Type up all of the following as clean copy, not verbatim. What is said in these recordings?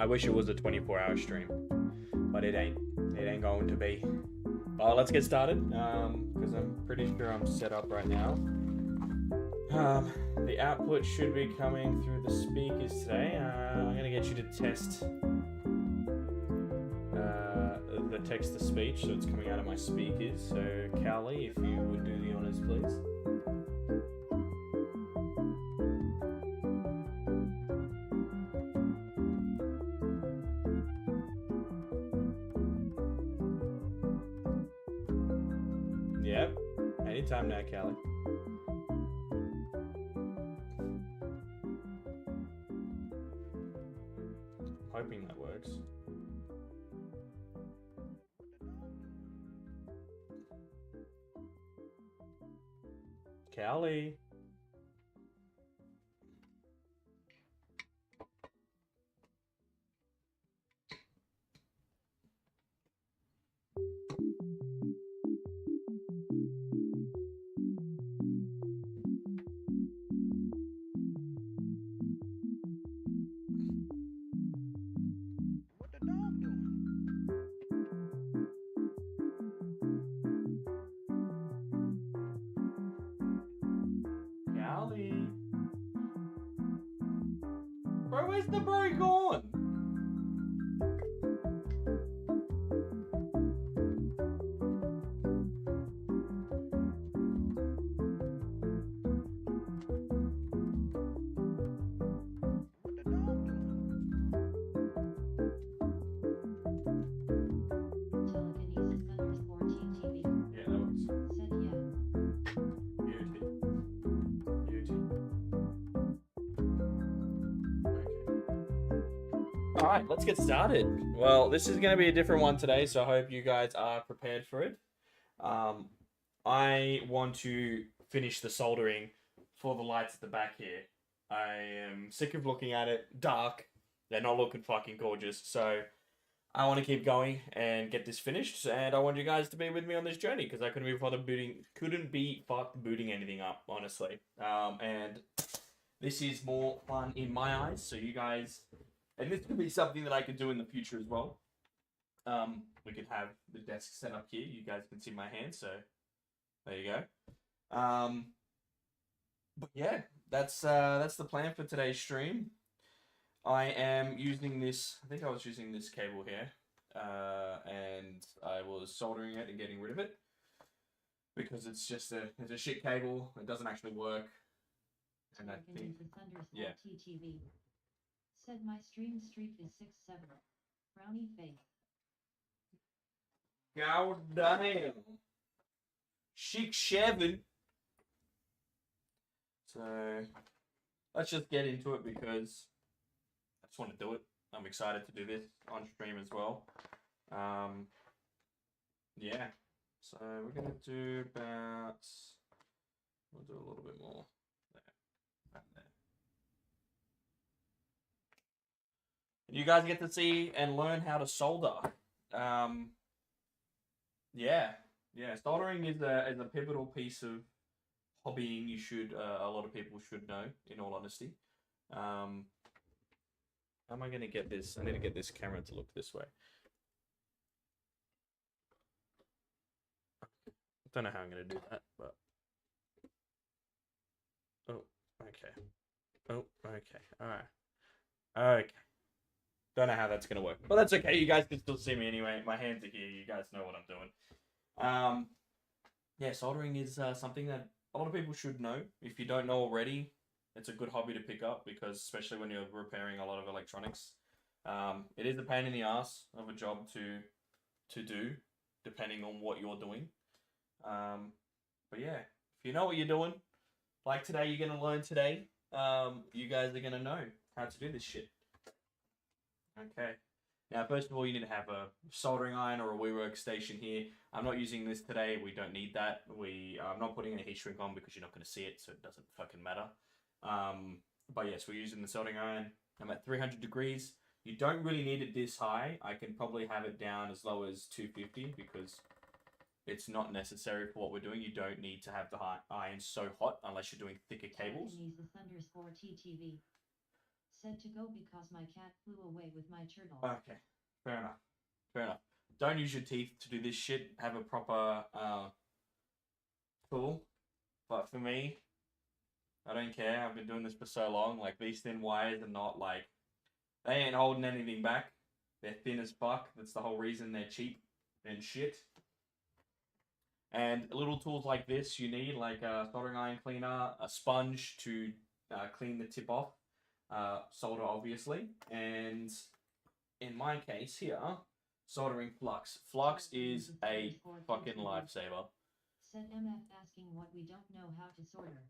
I wish it was a 24-hour stream, but it ain't. It ain't going to be. Well, let's get started, because I'm pretty sure I'm set up right now. The output should be coming through the speakers today. I'm going to get you to test the text-to-speech, so it's coming out of my speakers. So, Callie, if you would do the honors, please. Yep. Anytime now, Callie. Hoping that works. Callie. Callie. Bro, where's the bro gone? Alright, let's get started. Well, this is going to be a different one today, so I hope you guys are prepared for it. I want to finish the soldering for the lights at the back here. I am sick of looking at it dark. They're not looking fucking gorgeous, so I want to keep going and get this finished, and I want you guys to be with me on this journey, because I couldn't be fucked booting anything up, honestly. And this is more fun in my eyes, so you guys... And this could be something that I could do in the future as well. We could have the desk set up here. You guys can see my hand, so there you go. But yeah, that's the plan for today's stream. I am using this. I think I was using this cable here, and I was soldering it and getting rid of it because it's just it's a shit cable. It doesn't actually work, and I think yeah. Said my stream streak is 6-7. Brownie face. God damn. 6-7. So let's just get into it because I just want to do it. I'm excited to do this on stream as well. Yeah. So we're gonna do about. We'll do a little bit more there. Right there. You guys get to see and learn how to solder. Yeah. Soldering is a pivotal piece of hobbying. You should a lot of people should know. In all honesty, how am I gonna get this? I need to get this camera to look this way. I don't know how I'm gonna do that, but oh, okay. Oh, okay. All right. Okay. Don't know how that's going to work. But that's okay. You guys can still see me anyway. My hands are here. You guys know what I'm doing. Yeah, soldering is something that a lot of people should know. If you don't know already, it's a good hobby to pick up because especially when you're repairing a lot of electronics. It is a pain in the ass of a job to do, depending on what you're doing. But yeah, if you know what you're doing, like today, you're going to learn today. You guys are going to know how to do this shit. Okay. Now, first of all, you need to have a soldering iron or a WeWork station here. I'm not using this today. We don't need that. I'm not putting a heat shrink on because you're not going to see it, so it doesn't fucking matter. But yes, we're using the soldering iron. I'm at 300 degrees. You don't really need it this high. I can probably have it down as low as 250 because it's not necessary for what we're doing. You don't need to have the iron so hot unless you're doing thicker cables. Said to go because my cat flew away with my turtle. Okay, fair enough. Fair enough. Don't use your teeth to do this shit. Have a proper tool. But for me, I don't care. I've been doing this for so long. Like, these thin wires are not like, they ain't holding anything back. They're thin as fuck. That's the whole reason they're cheap and shit. And little tools like this you need, like a soldering iron cleaner, a sponge to clean the tip off, solder obviously, and in my case here, soldering flux. Flux is a fucking lifesaver. Said MF asking what we don't know how to solder.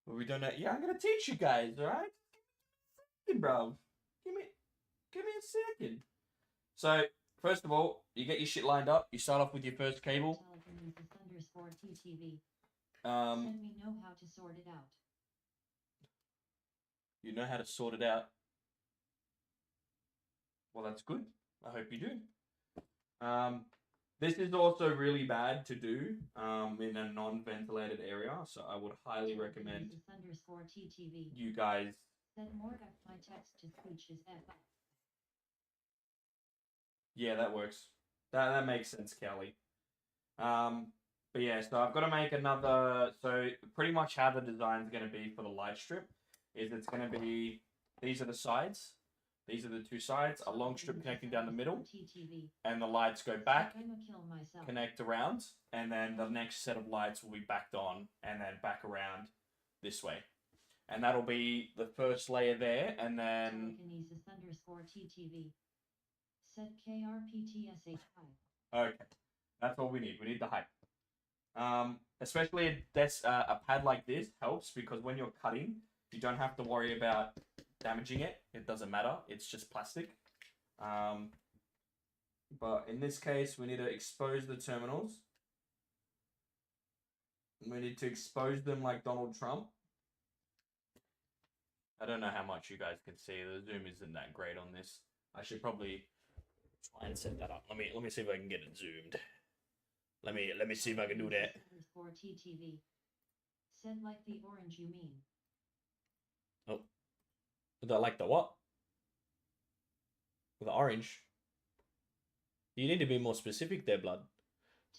But we don't know. Yeah, I'm gonna teach you guys, alright? Bro. Give me a second. So, first of all, you get your shit lined up. You start off with your first cable. _TTV. Um, Said we know how to sort it out. You know how to sort it out. Well, that's good. I hope you do. This is also really bad to do in a non-ventilated area, so I would highly recommend _TTV. you guys. Said more F my text to speech is F. Yeah, that works. That makes sense, Kelly. But yeah, so I've got to make another. So pretty much how the design's going to be for the light strip is it's going to be, these are the sides. These are the two sides, a long strip connecting down the middle, and the lights go back, connect around, and then the next set of lights will be backed on, and then back around this way. And that'll be the first layer there, and then... _TTV. Said KRPTSH. Okay, that's all we need. We need the height. Especially a pad like this helps because when you're cutting, you don't have to worry about damaging it. It doesn't matter. It's just plastic. But in this case, we need to expose the terminals. We need to expose them like Donald Trump. I don't know how much you guys can see. The zoom isn't that great on this. I should probably try and set that up. Let me see if I can get it zoomed. Let me see if I can do that. _TTV. Said like the orange you mean. Oh. Do I like the what? The orange? You need to be more specific there, blood.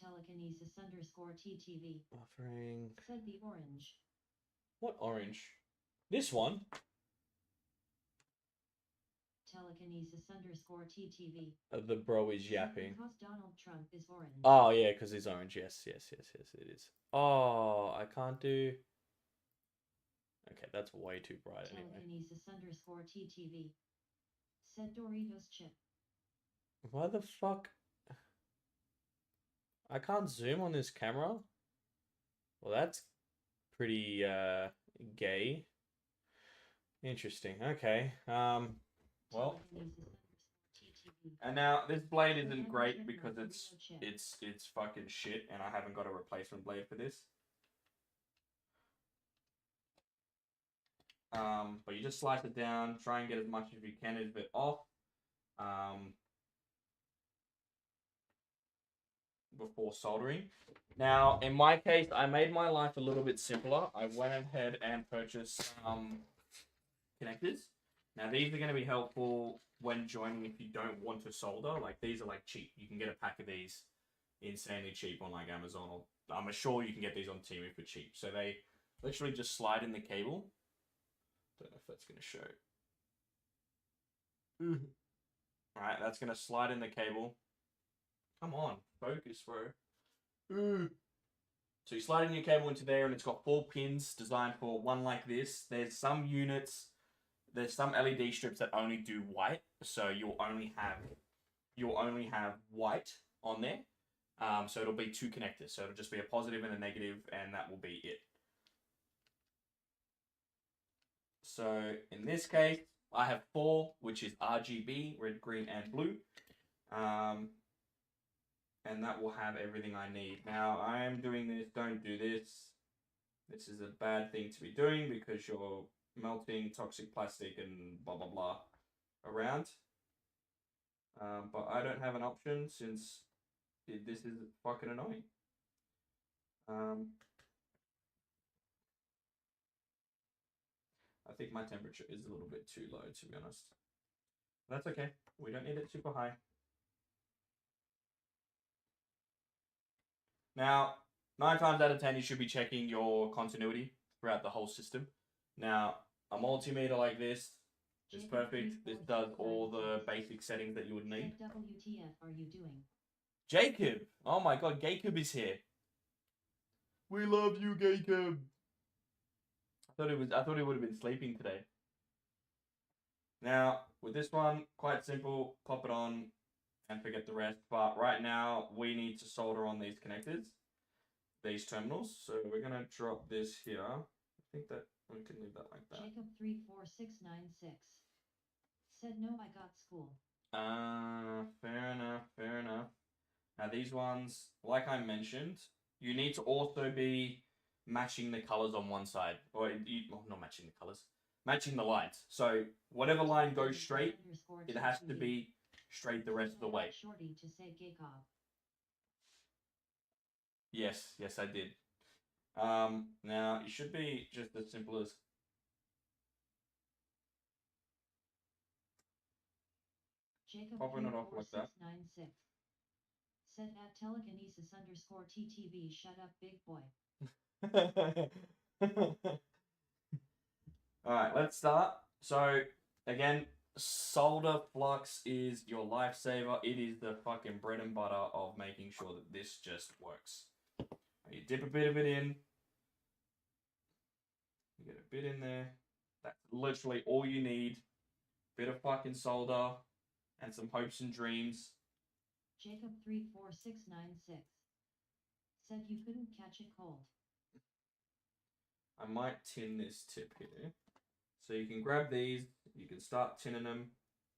Telekinesis _TTV. Offering. Said the orange. What orange? This one? Telekinesis _TTV. The bro is yapping. Because Donald Trump is orange. Oh, yeah, because he's orange. Yes, it is. Oh, I can't do... Okay, that's way too bright anyway. Telekinesis _TTV. Said Doritos chip. Why the fuck? I can't zoom on this camera? Well, that's pretty, gay. Interesting. Okay. Well... And now, this blade isn't great because it's fucking shit, and I haven't got a replacement blade for this. But you just slice it down, try and get as much as you can of it off. Before soldering. Now, in my case, I made my life a little bit simpler. I went ahead and purchased connectors. Now, these are going to be helpful when joining if you don't want to solder. Like, these are like cheap. You can get a pack of these insanely cheap on like Amazon, or I'm sure you can get these on Temu for cheap. So they literally just slide in the cable. Don't know if that's going to show. Alright, that's going to slide in the cable. Come on, focus, bro. So you slide in your cable into there, and it's got 4 pins designed for one like this. There's some units, there's some LED strips that only do white, so you'll only have white on there. So it'll be 2 connectors. So it'll just be a positive and a negative, and that will be it. So in this case, I have 4, which is RGB, red, green, and blue. And that will have everything I need. Now, I am doing this, don't do this. This is a bad thing to be doing because you're melting toxic plastic and blah, blah, blah around. But I don't have an option since this is fucking annoying. I think my temperature is a little bit too low, to be honest. That's okay. We don't need it super high. Now, 9 times out of 10, you should be checking your continuity throughout the whole system. Now, a multimeter like this is perfect. This does all the basic settings that you would need. WTF are you doing? Jacob! Oh my god, Jacob is here. We love you, Jacob. I thought he would have been sleeping today. Now, with this one, quite simple. Pop it on and forget the rest. But right now, we need to solder on these connectors, these terminals. So we're gonna drop this here. I think that we can leave that like that. Jacob 34696 said no, I got school. Fair enough, fair enough. Now these ones, like I mentioned, you need to also be matching the colors on one side, or well, not matching the colors, matching the lines. So whatever line goes straight, it has to be straight the rest of the way. Shorty to say Gaycob. Yes, yes, I did. Now it should be just as simple as Jacob popping it off like that. 34696 said at telekinesis _ TTV, shut up, big boy. Alright, let's start. So, again, solder flux is your lifesaver. It is the fucking bread and butter of making sure that this just works. You dip a bit of it in. You get a bit in there. That's literally all you need. Bit of fucking solder and some hopes and dreams. Jacob 34696 said you couldn't catch a cold. I might tin this tip here. So you can grab these, you can start tinning them.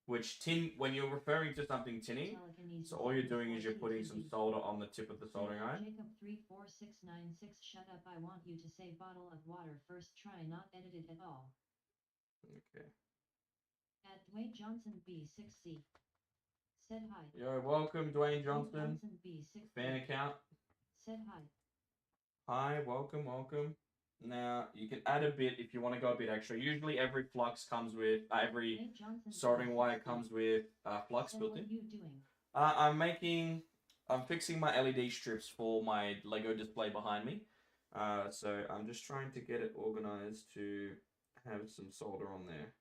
Which tin, when you're referring to something tinning, so all you're doing is you're putting some solder on the tip of the soldering iron. Jacob 34696, shut up, I want you to say bottle of water first, try not edit it at all. Okay. At Dwayne Johnson B6C said hi. Yo, welcome Dwayne Johnson. B6 Fan account. said hi. Hi, welcome, welcome. Now, you can add a bit if you want to go a bit extra. Usually every flux comes with, every soldering wire comes with flux built in. What are you doing? I'm fixing my LED strips for my Lego display behind me. So I'm just trying to get it organized to have some solder on there.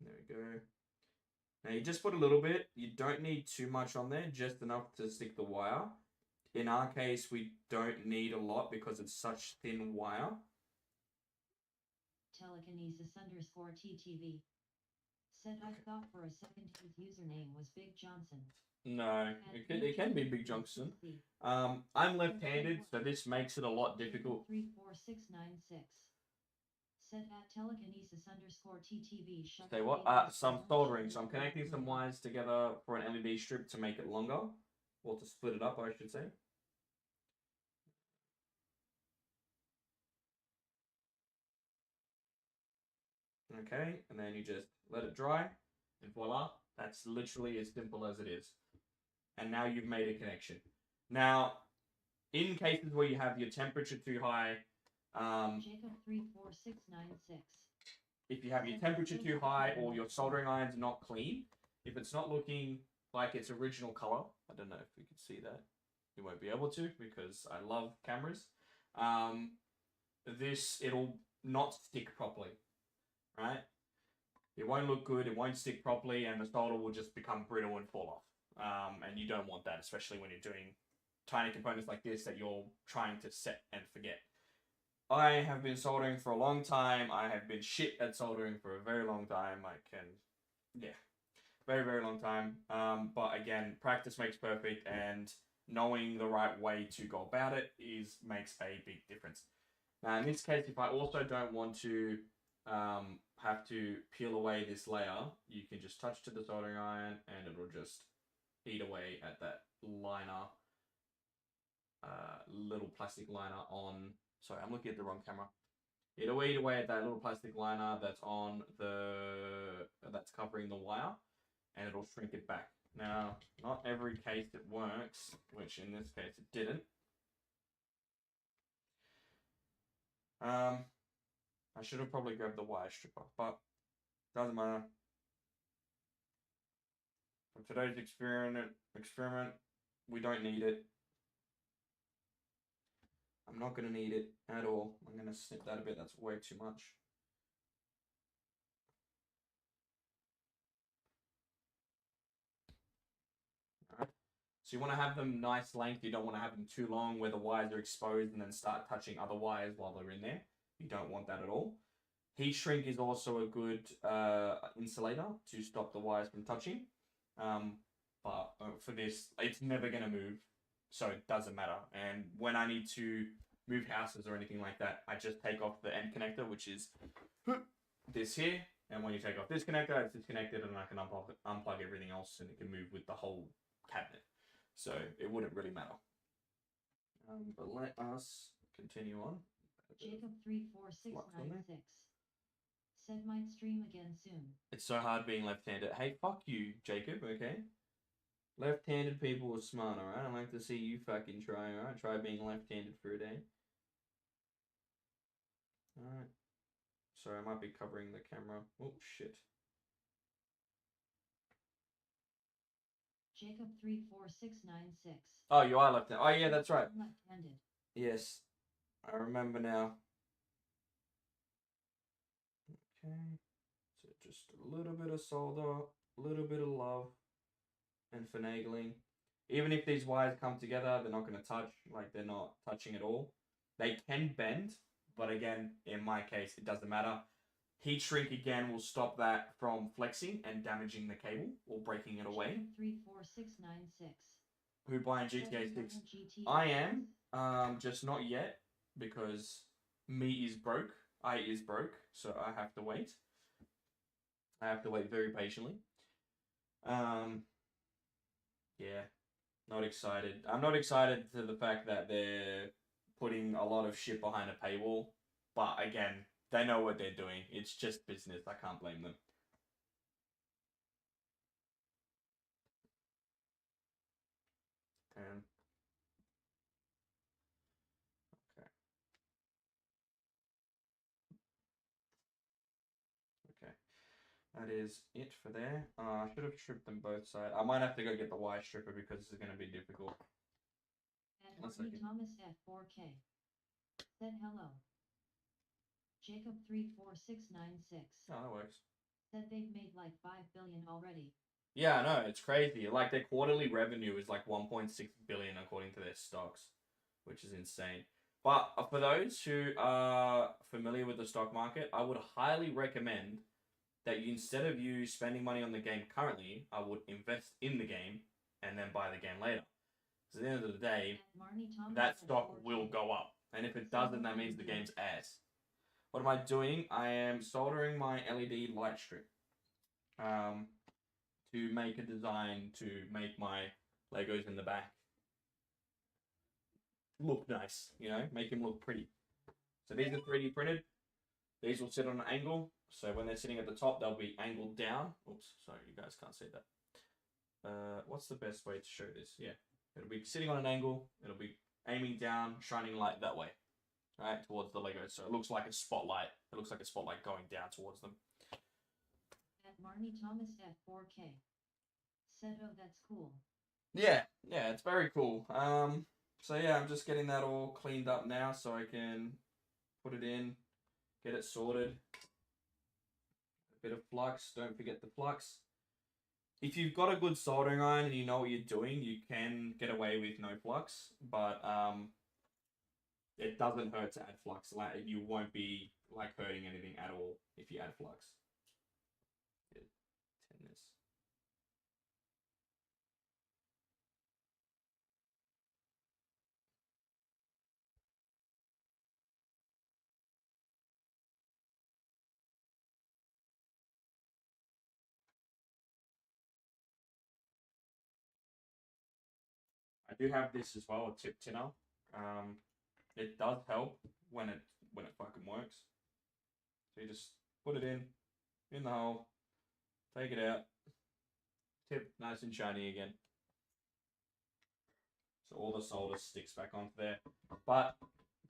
There we go. Now you just put a little bit. You don't need too much on there, just enough to stick the wire. In our case, we don't need a lot because it's such thin wire. Telekinesis _ TTV said I thought for a second his username was Big Johnson. No, it can be Big Johnson. I'm left-handed, so this makes it a lot difficult. 34696 said at telekinesis _ TTV. Say what? Some soldering. So I'm connecting some wires together for an LED strip to make it longer, or to split it up, I should say. Okay, and then you just let it dry, and voila, that's literally as simple as it is. And now you've made a connection. Now, in cases where you have your temperature too high, Jacob 34696. If you have your temperature too high or your soldering iron's not clean, if it's not looking like its original color, I don't know if you can see that. You won't be able to because I love cameras. It'll not stick properly, right? It won't look good, it won't stick properly, and the solder will just become brittle and fall off. And you don't want that, especially when you're doing tiny components like this that you're trying to set and forget. I have been soldering for a long time. I have been shit at soldering for a very long time. Very, very long time. But again, practice makes perfect, and knowing the right way to go about it makes a big difference. Now, in this case, if I also don't want to have to peel away this layer, you can just touch to the soldering iron, and it'll just eat away at that liner, little plastic liner on. Sorry, I'm looking at the wrong camera. It'll eat away at that little plastic liner that's that's covering the wire, and it'll shrink it back. Now, not every case it works, which in this case it didn't. I should have probably grabbed the wire stripper, but doesn't matter. For today's experiment, we don't need it. I'm not going to need it at all. I'm going to snip that a bit. That's way too much. Alright. So you want to have them nice length. You don't want to have them too long where the wires are exposed and then start touching other wires while they're in there. You don't want that at all. Heat shrink is also a good insulator to stop the wires from touching. But for this, it's never going to move. So it doesn't matter. And when I need to move houses or anything like that, I just take off the end connector, which is this here. And when you take off this connector, it's disconnected and I can unplug everything else and it can move with the whole cabinet. So it wouldn't really matter. But let us continue on. Jacob34696 said might stream again soon. It's so hard being left-handed. Hey, fuck you, Jacob, okay? Left-handed people are smart, alright? I'd like to see you fucking try, alright? Try being left-handed for a day. Alright. Sorry, I might be covering the camera. Oh, shit. Jacob34696. Oh, you are left-handed. Oh, yeah, that's right. Left-handed. Yes. I remember now. Okay. So just a little bit of solder, a little bit of love, and finagling. Even if these wires come together, they're not going to touch. Like, they're not touching at all. They can bend, but again, in my case, it doesn't matter. Heat shrink again will stop that from flexing and damaging the cable or breaking it away. 34696. Who buying GTA 6? I am, just not yet because me is broke. I is broke, so I have to wait. I have to wait very patiently. Yeah, not excited. I'm not excited to the fact that they're putting a lot of shit behind a paywall. But again, they know what they're doing. It's just business. I can't blame them. Okay. Okay. That is it for there. I should have stripped them both sides. I might have to go get the wire stripper because this is going to be difficult. And Courtney Thomas at 4K said hello. Jacob34696. Oh, that works. Said they've made like 5 billion already. Yeah, I know, it's crazy. Like, their quarterly revenue is like 1.6 billion according to their stocks, which is insane. But for those who are familiar with the stock market, I would highly recommend that you, instead of you spending money on the game currently, I would invest in the game and then buy the game later. Because at the end of the day, that stock will go up. And if it doesn't, that means the game's ass. What am I doing? I am soldering my LED light strip. To make a design to make my Legos in the back look nice, you know, make them look pretty. So these are 3D printed. These will sit on an angle. So when they're sitting at the top, they'll be angled down. Oops, sorry, you guys can't see that. What's the best way to show this? Yeah, it'll be sitting on an angle. It'll be aiming down, shining light that way, right, towards the Legos. So it looks like a spotlight. It looks like a spotlight going down towards them. At Marnie Thomas at 4K said, oh, that's cool. Yeah, it's very cool. So yeah, I'm just getting that all cleaned up now so I can put it in, get it sorted. A bit of flux, don't forget the flux. If you've got a good soldering iron and you know what you're doing, you can get away with no flux, but it doesn't hurt to add flux. Like, you won't be like hurting anything at all if you add flux. I do have this as well, a tip tinner. It does help when it fucking works. So you just put it in the hole, take it out, tip nice and shiny again. So all the solder sticks back onto there. But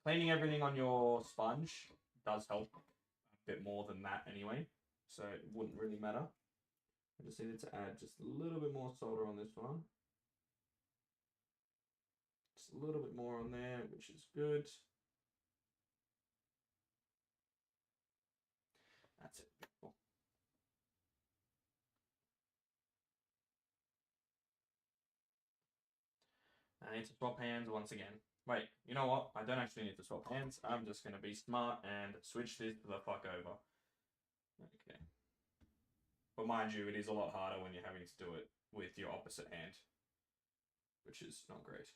cleaning everything on your sponge does help a bit more than that anyway, so it wouldn't really matter. I just needed to add just a little bit more solder on this one. Just a little bit more on there, which is good. That's it. Cool. I need to swap hands once again. Wait, you know what? I don't actually need to swap hands. I'm just going to be smart and switch this the fuck over. Okay. But mind you, it is a lot harder when you're having to do it with your opposite hand, which is not great.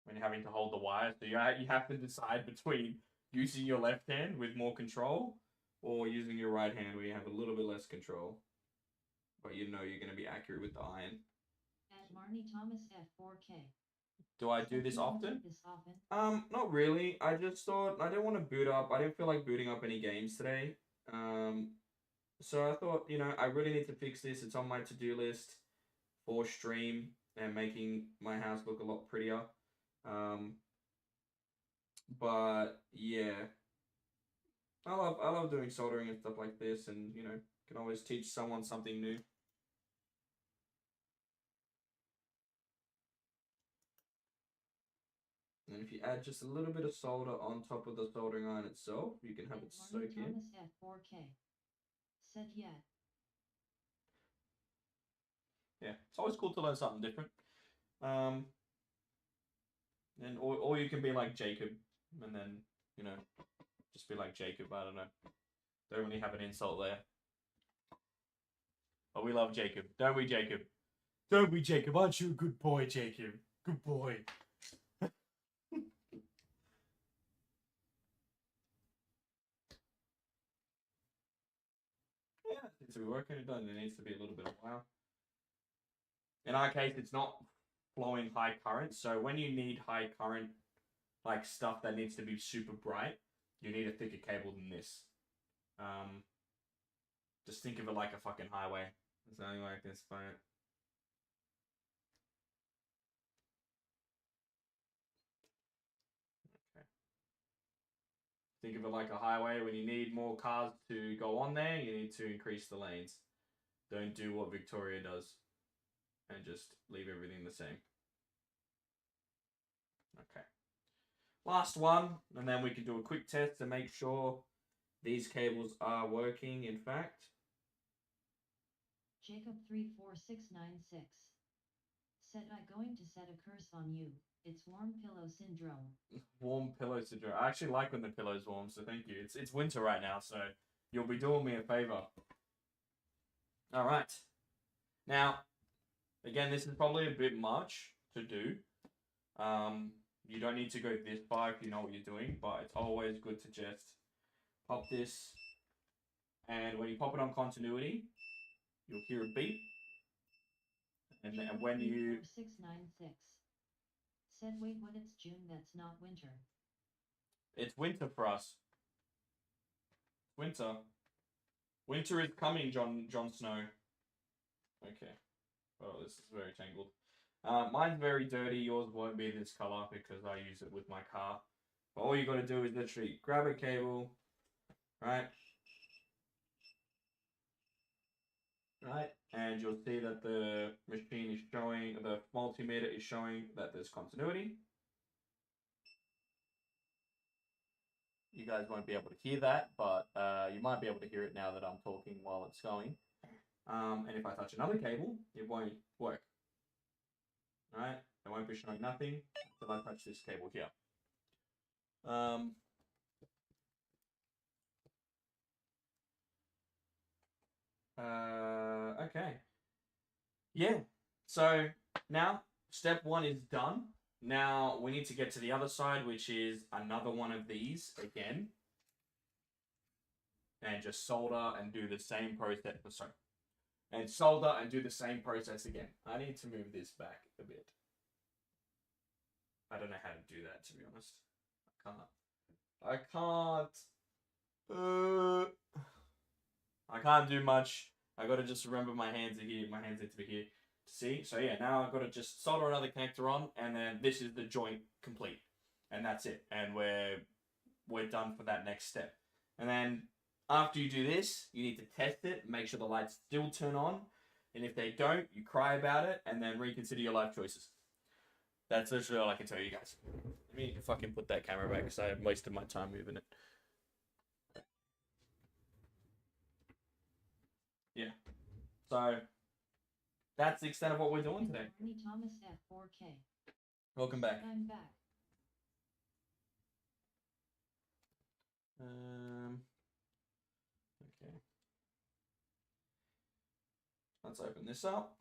When you're having to hold the wire, so you have to decide between using your left hand with more control or using your right hand where you have a little bit less control, but you know you're going to be accurate with the iron. At Marnie Thomas F4K. Do I do this often? Not really. I just thought I didn't want to boot up. I didn't feel like booting up any games today. So I thought, you know, I really need to fix this. It's on my to-do list for stream and making my house look a lot prettier. But yeah, I love doing soldering and stuff like this, and you know, can always teach someone something new. And if you add just a little bit of solder on top of the soldering iron itself, you can have it soak in. Thomas F4K. Said yeah. Yeah, it's always cool to learn something different. And or you can be like Jacob, and then, you know, just be like Jacob. I don't know. Don't really have an insult there. But we love Jacob, don't we, Jacob? Don't we, Jacob? Aren't you a good boy, Jacob? Good boy. Yeah, it needs to be working. It doesn't. It needs to be a little bit of wow. In our case, it's not flowing high current. So when you need high current, like stuff that needs to be super bright, you need a thicker cable than this. Just think of it like a fucking highway. That's the only way I can explain it. Okay. Think of it like a highway. When you need more cars to go on there, you need to increase the lanes. Don't do what Victoria does and just leave everything the same. Okay. Last one, and then we can do a quick test to make sure these cables are working, in fact. Jacob 34696 said I going to set a curse on you. It's warm pillow syndrome. Warm pillow syndrome. I actually like when the pillow's warm, so thank you. It's winter right now, so you'll be doing me a favor. All right. Now, again, this is probably a bit much to do. You don't need to go this far if you know what you're doing, but it's always good to just pop this, and when you pop it on continuity, you'll hear a beep. And then when you 696 said, wait, what? It's June. That's not winter. It's winter for us. Winter. Winter is coming, Jon Snow. Okay. Well, this is very tangled. Mine's very dirty. Yours won't be this color because I use it with my car. But all you got to do is literally grab a cable, right? Right, and you'll see that the machine is showing, the multimeter is showing that there's continuity. You guys won't be able to hear that, but you might be able to hear it now that I'm talking while it's going. And if I touch another cable, it won't work. Right, it won't be showing nothing until I touch this cable here. Okay. Yeah, so now step one is done. Now we need to get to the other side, which is another one of these again. And just solder and do the same process. Sorry. And solder and do the same process again. I need to move this back a bit. I don't know how to do that, to be honest. I can't do much. I gotta just remember my hands are here. My hands need to be here. See? So yeah, now I've got to just solder another connector on, and then this is the joint complete. And that's it. And we're done for that next step. And then after you do this, you need to test it, make sure the lights still turn on. And if they don't, you cry about it, and then reconsider your life choices. That's literally all I can tell you guys. Let me fucking put that camera back because I wasted my time moving it. Yeah. So that's the extent of what we're doing today. Thomas at 4K. Welcome back. I'm back. Okay. Let's open this up.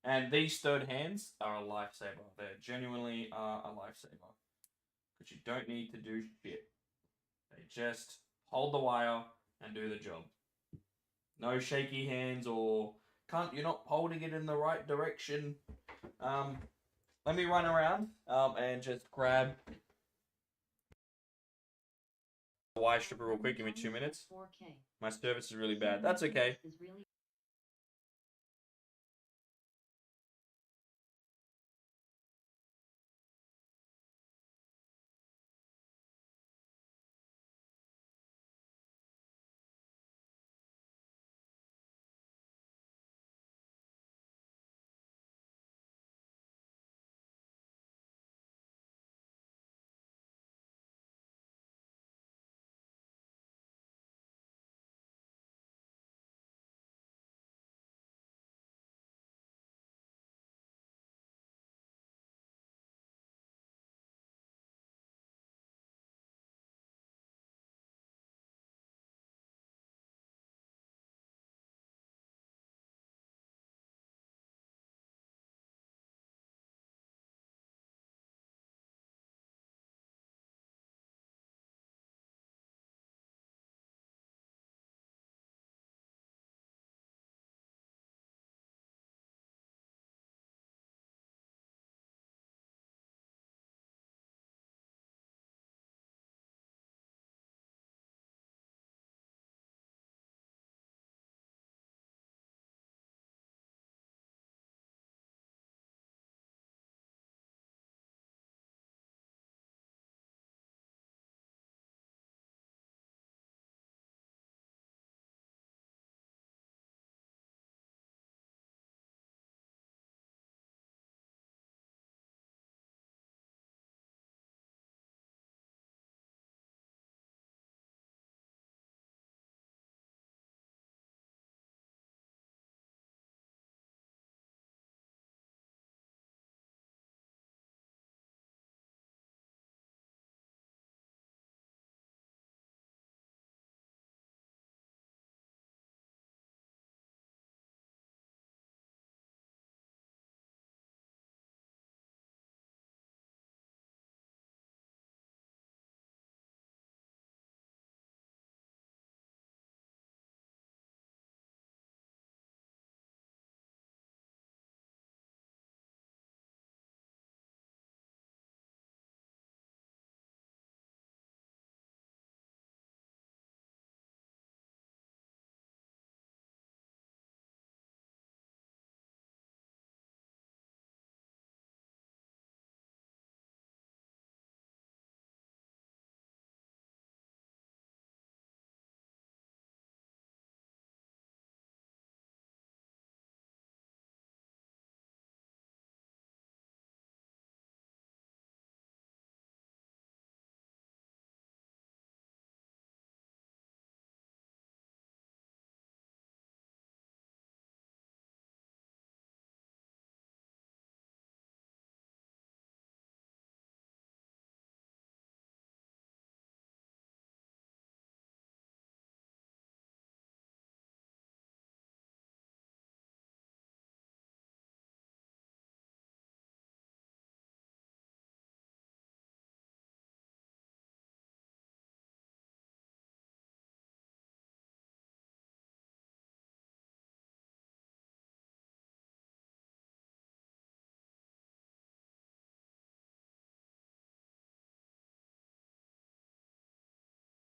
And these third hands are a lifesaver. They genuinely are a lifesaver. Because you don't need to do shit. They just hold the wire and do the job. No shaky hands or you're not holding it in the right direction. Let me run around and just grab the wire stripper real quick. Give me 2 minutes. 4K. My service is really bad. That's okay.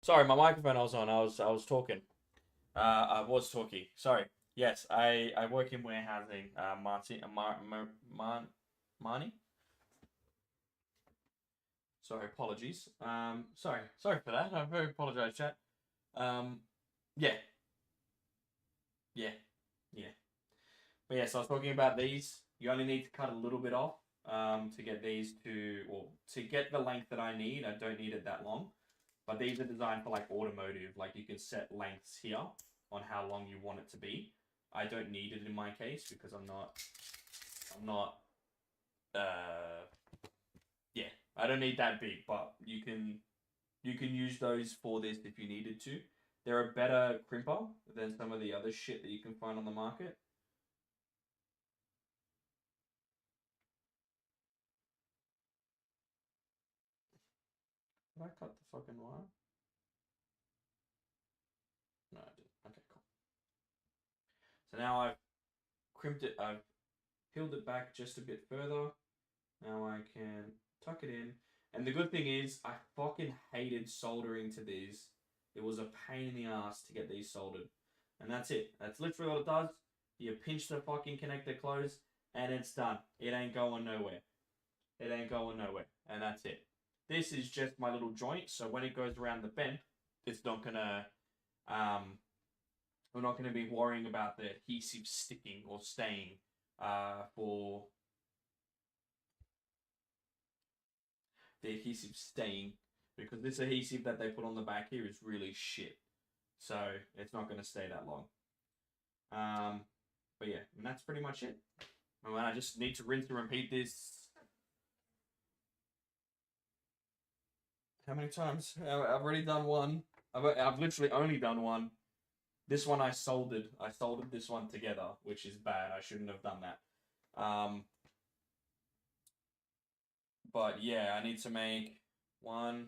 Sorry, my microphone I was on. I was talking. I was talking. Sorry. Yes, I work in warehousing. Marnie. Sorry, apologies. Sorry for that. I very apologize, chat. Um, yeah, yeah, yeah. But yes, I was talking about these. You only need to cut a little bit off to get these to, or to get the length that I need. I don't need it that long. But these are designed for like automotive. Like you can set lengths here on how long you want it to be. I don't need it in my case because I'm not, uh, yeah, I don't need that big, but you can use those for this if you needed to. They're a better crimper than some of the other shit that you can find on the market. Did I cut the fucking wire? No, I didn't. Okay, cool. So now I've crimped it, I've peeled it back just a bit further. Now I can tuck it in. And the good thing is, I fucking hated soldering to these. It was a pain in the ass to get these soldered. And that's it. That's literally all it does. You pinch the fucking connector closed, and it's done. It ain't going nowhere. It ain't going nowhere. And that's it. This is just my little joint, so when it goes around the bend, it's not gonna, we're not gonna be worrying about the adhesive sticking or staying for the adhesive staying, because this adhesive that they put on the back here is really shit. So it's not going to stay that long. But yeah, and that's pretty much it. And I just need to rinse and repeat this. How many times? I've already done one. I've literally only done one. This one I soldered. I soldered this one together, which is bad. I shouldn't have done that. But yeah, I need to make 1,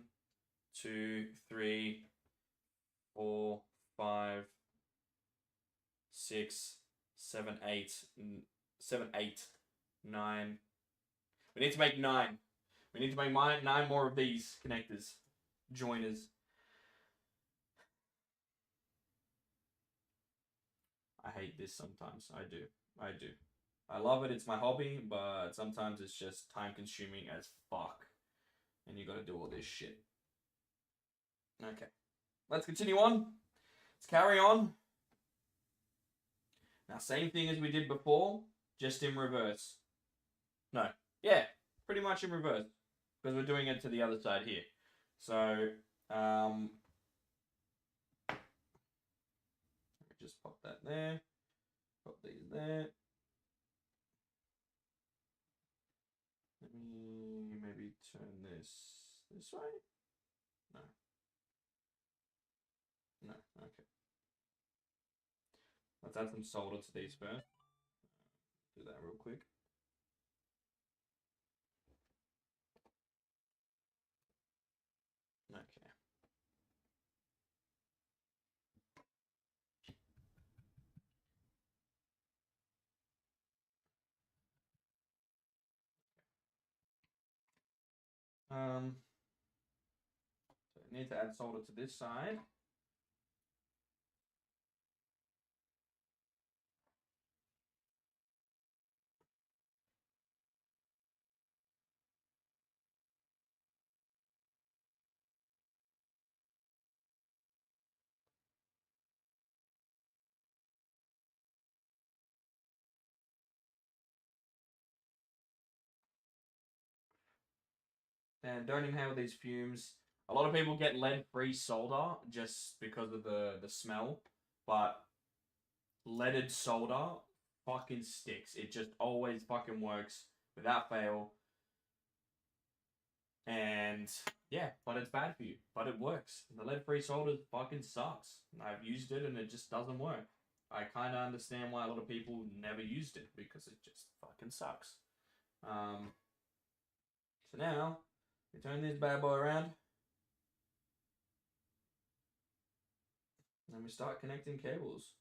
2, 3, 4, 5, 6, 7, 8, 7, 8, 9. We need to make 9. We need to make 9 more of these connectors, joiners. I hate this sometimes. I do. I do. I love it. It's my hobby, but sometimes it's just time consuming as fuck. And you gotta do all this shit. Okay. Let's continue on. Let's carry on. Now, same thing as we did before, just in reverse. No. Yeah, pretty much in reverse. Because we're doing it to the other side here. So, just pop that there. Pop these there. Let me maybe turn this way. No. No, okay. Let's add some solder to these first. Do that real quick. Okay. So I need to add solder to this side. And don't inhale these fumes. A lot of people get lead-free solder just because of the smell, but leaded solder fucking sticks. It just always fucking works without fail. And yeah, but it's bad for you. But it works. The lead-free solder fucking sucks. I've used it and it just doesn't work. I kind of understand why a lot of people never used it because it just fucking sucks. So now we turn this bad boy around and we start connecting cables.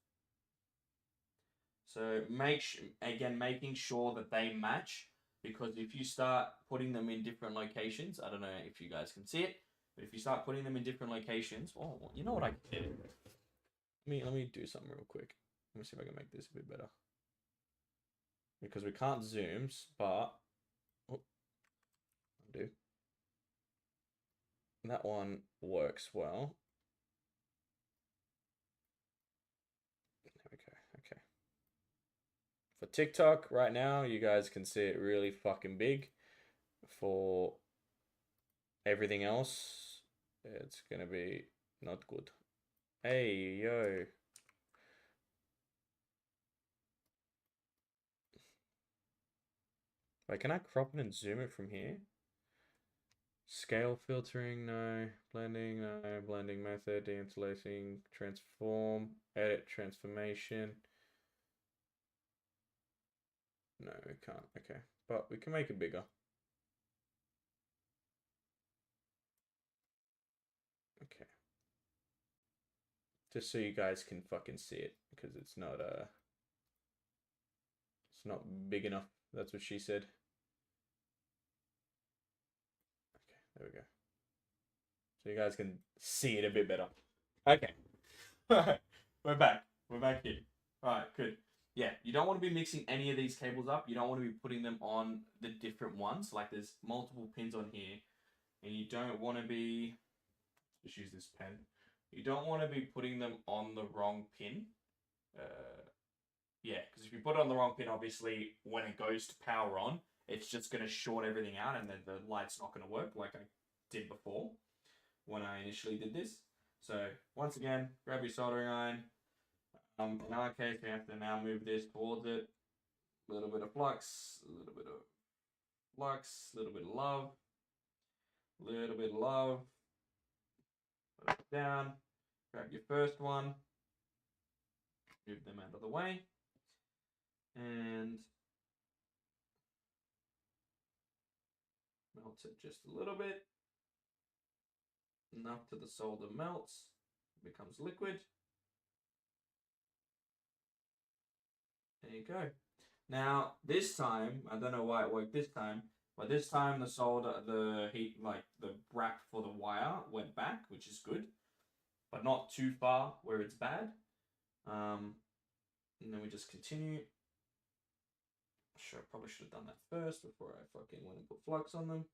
So making sure that they match, because if you start putting them in different locations, I don't know if you guys can see it, but if you start putting them in different locations, oh, you know what I can do? Let me do something real quick. Let me see if I can make this a bit better. Because we can't zoom, but undo. That one works well. There we go. Okay. For TikTok right now, you guys can see it really fucking big. For everything else, it's gonna be not good. Hey, yo. Wait, can I crop it and zoom it from here? Scale filtering, no. Blending, no. Blending method, deinterlacing, transform, edit transformation. No, we can't. Okay. But we can make it bigger. Okay. Just so you guys can fucking see it, because it's not big enough. That's what she said. Okay, there we go. So you guys can see it a bit better. Okay. We're back. We're back here. Alright, good. Yeah, you don't want to be mixing any of these cables up. You don't want to be putting them on the different ones. Like there's multiple pins on here. And you don't want to be... Just use this pen. You don't want to be putting them on the wrong pin. Yeah, because if you put it on the wrong pin, obviously, when it goes to power on, it's just going to short everything out and then the light's not going to work like I did before when I initially did this. So, once again, grab your soldering iron. In our case, we have to now move this towards it. A little bit of flux, a little bit of flux, a little bit of love, a little bit of love. Put it down. Grab your first one. Move them out of the way. And melt it just a little bit. Enough till the solder melts. It becomes liquid. There you go. Now, this time, I don't know why it worked this time, but this time the solder, the heat, like the wrap for the wire went back, which is good, but not too far where it's bad. And then we just continue. Sure, I probably should have done that first before I fucking went and put flux on them.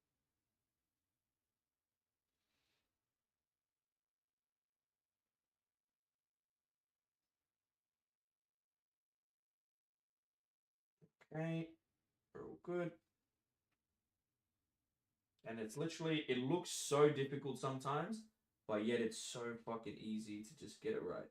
Okay, we're all good. And it's literally, it looks so difficult sometimes, but yet it's so fucking easy to just get it right.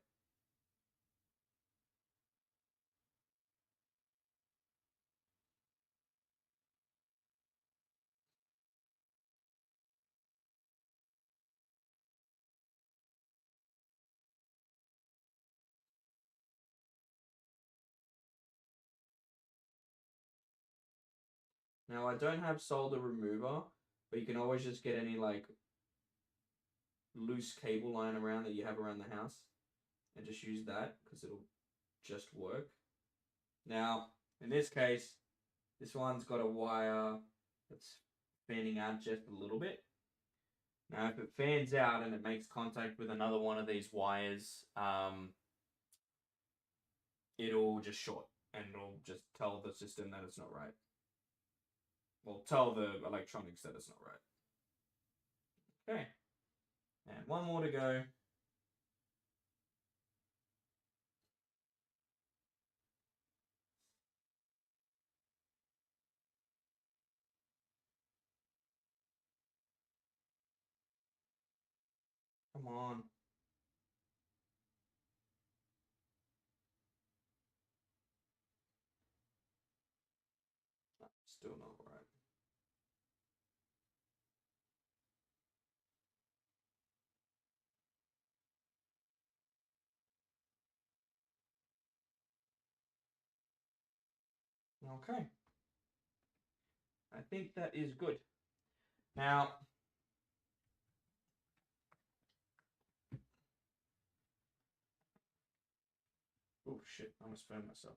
Now, I don't have solder remover, but you can always just get any like loose cable lying around that you have around the house and just use that because it'll just work. Now, in this case, this one's got a wire that's fanning out just a little bit. Now, if it fans out and it makes contact with another one of these wires, it'll just short and it'll just tell the system that it's not right. Well, tell the electronics that it's not right. Okay. And one more to go. Come on. Still not right. Okay. I think that is good. Now, oh shit, I almost burned myself.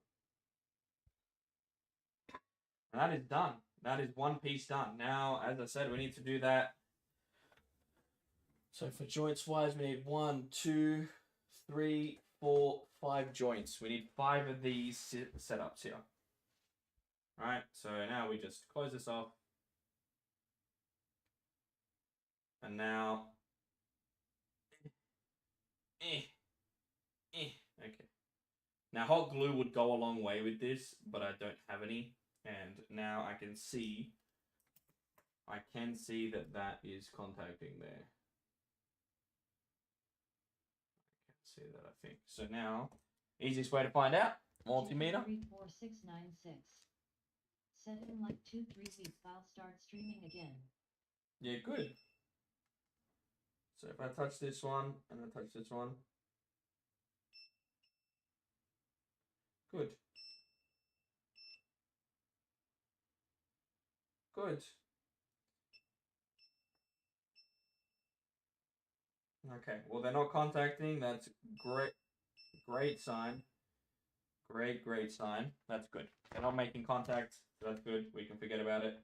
And that is done. That is one piece done. Now, as I said, we need to do that. So for joints wise, we need 1, 2, 3, 4, 5 joints. We need 5 of these setups here. Alright, so now we just close this off. And now... Okay. Now hot glue would go a long way with this, but I don't have any. And now I can see that that is contacting there. I can see that, I think. So now, easiest way to find out, multimeter. 34696. Set it in like 2-3 weeks. I'll start streaming again. Yeah, good. So if I touch this one and I touch this one, good. Good. Okay, well they're not contacting. That's great. Great sign. Great sign. That's good. They're not making contact. So that's good. We can forget about it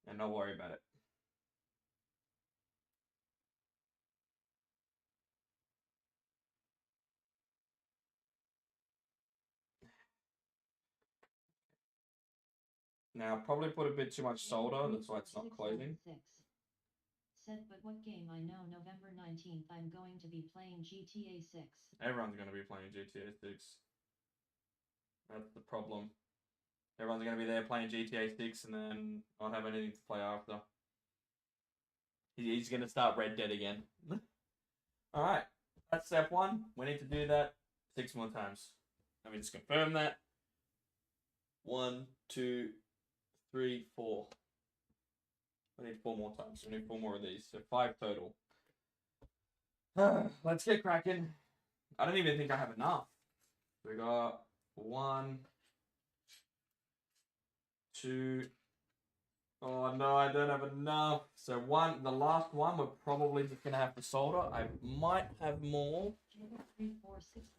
and not worry about it. Now, probably put a bit too much solder. That's why it's not closing. Said, but what game? I know November 19th I'm going to be playing GTA 6. Everyone's going to be playing GTA 6. That's the problem. Everyone's going to be there playing GTA 6 and then not have anything to play after. He's going to start Red Dead again. Alright, that's step 1. We need to do that 6 more times. Let me just confirm that. 1, 2, 3, 4. I need 4 more times. We need 4 more of these, so 5 total. Let's get cracking. I don't even think I have enough. We got 1, 2. Oh no, I don't have enough. So the last one, we're probably just gonna have to solder. I might have more, 34696.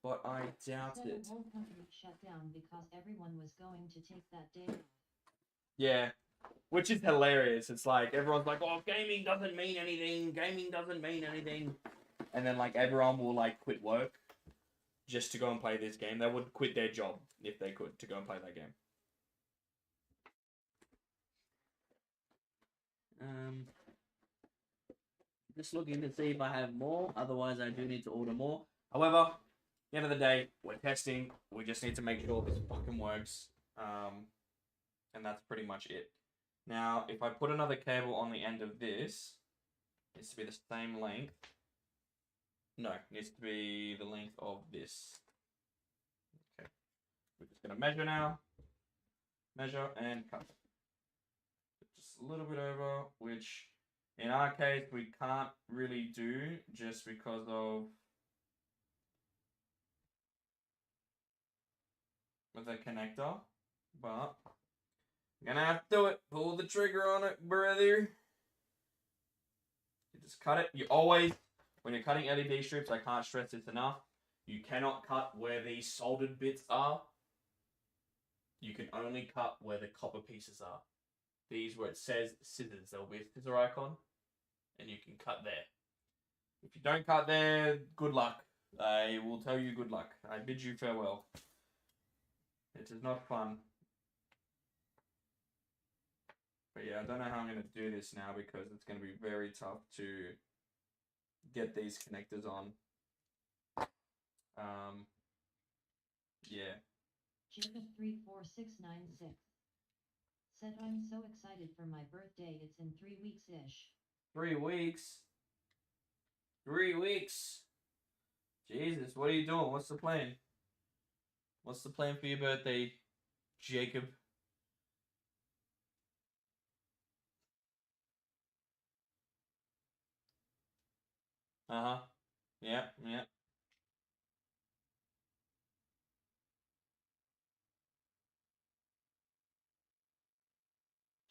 but I doubt Said it. the whole company shut down because everyone was going to take that day off. Yeah, which is hilarious. It's like everyone's like, "Oh, gaming doesn't mean anything. Gaming doesn't mean anything," and then like everyone will like quit work just to go and play this game. They would quit their job if they could to go and play that game. Just looking to see if I have more. Otherwise, I do need to order more. However, at the end of the day, we're testing. We just need to make sure this fucking works. And that's pretty much it. Now, if I put another cable on the end of this, it needs to be the same length. No, it needs to be the length of this. Okay. We're just going to measure now. Measure and cut. Just a little bit over, which in our case we can't really do just because of the connector, but I'm gonna have to do it. Pull the trigger on it, brother. You just cut it. You always, when you're cutting LED strips, I can't stress this enough, you cannot cut where these soldered bits are. You can only cut where the copper pieces are. These where it says scissors, there will be a scissor icon, and you can cut there. If you don't cut there, good luck. I will tell you good luck. I bid you farewell. It is not fun. But yeah, I don't know how I'm going to do this now because it's going to be very tough to get these connectors on. Yeah. Jacob 34696. Said I'm so excited for my birthday. It's in 3 weeks-ish. 3 weeks? 3 weeks? Jesus, what are you doing? What's the plan? What's the plan for your birthday, Jacob? Uh-huh. Yeah.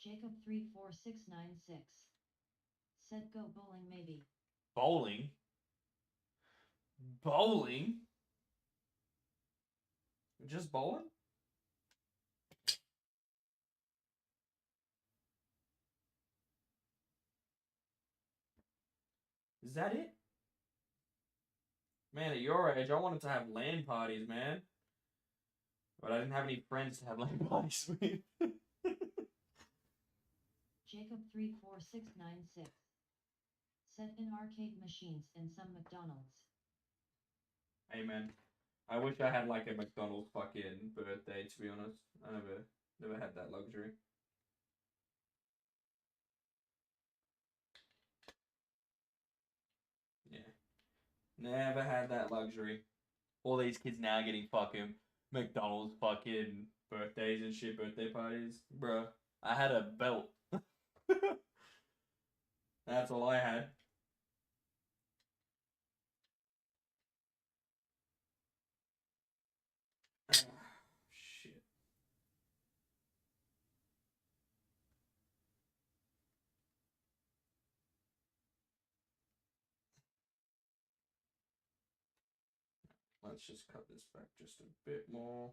Jacob 34696. Said go bowling maybe. Bowling? Bowling? Just bowling? Is that it? Man, at your age, I wanted to have LAN parties, man. But I didn't have any friends to have LAN parties with. Jacob 34696. Set in arcade machines and some McDonald's. Hey, man. I wish I had like a McDonald's fucking birthday, to be honest. I never had that luxury. Yeah. Never had that luxury. All these kids now getting fucking McDonald's fucking birthdays and shit, birthday parties. Bruh, I had a belt. That's all I had. Shit. Let's just cut this back just a bit more.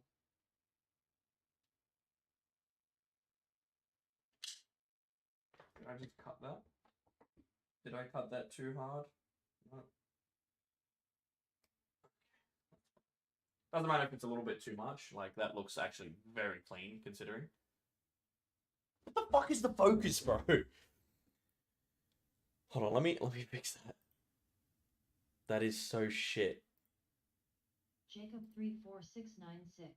Did I just cut that? Did I cut that too hard? No. Doesn't matter if it's a little bit too much. Like, that looks actually very clean, considering. What the fuck is the focus, bro? Hold on, let me fix that. That is so shit. Jacob 34696.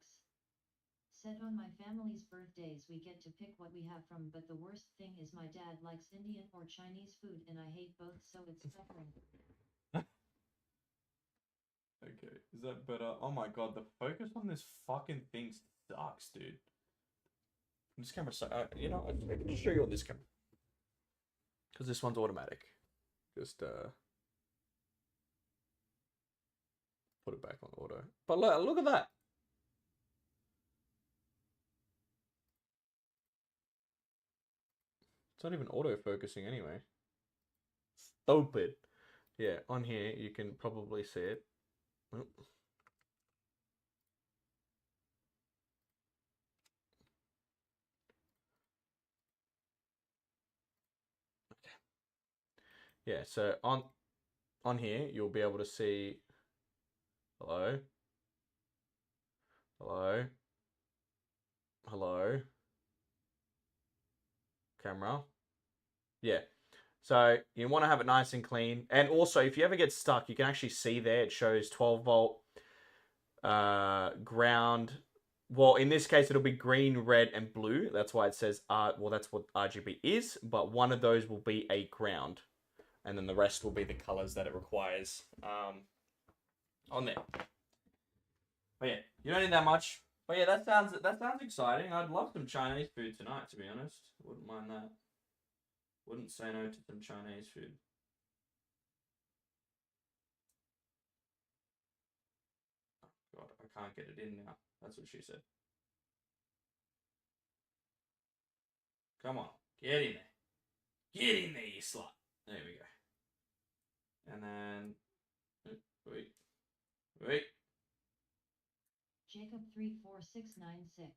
Said on my family's birthdays we get to pick what we have from, but the worst thing is my dad likes Indian or Chinese food and I hate both, so it's suffering. Okay, is that better? Oh my god, the focus on this fucking thing sucks, dude. This camera, you know, I can just show you on this camera. Because this one's automatic. Just, put it back on auto. But look at that. It's not even auto-focusing anyway. Stupid. Yeah, on here, you can probably see it. Oh. Okay. Yeah, so on here, you'll be able to see... Hello? Hello? Hello? Camera? Yeah. So you want to have it nice and clean. And also, if you ever get stuck, you can actually see there, it shows 12 volt ground. Well, in this case, it'll be green, red, and blue. That's why it says, well, that's what RGB is. But one of those will be a ground. And then the rest will be the colors that it requires on there. But yeah, you don't need that much. But yeah, that sounds exciting. I'd love some Chinese food tonight, to be honest. Wouldn't mind that. Wouldn't say no to some Chinese food. Oh, God, I can't get it in now. That's what she said. Come on, get in there. Get in there, you slut. There we go. And then, wait. Jacob 34696.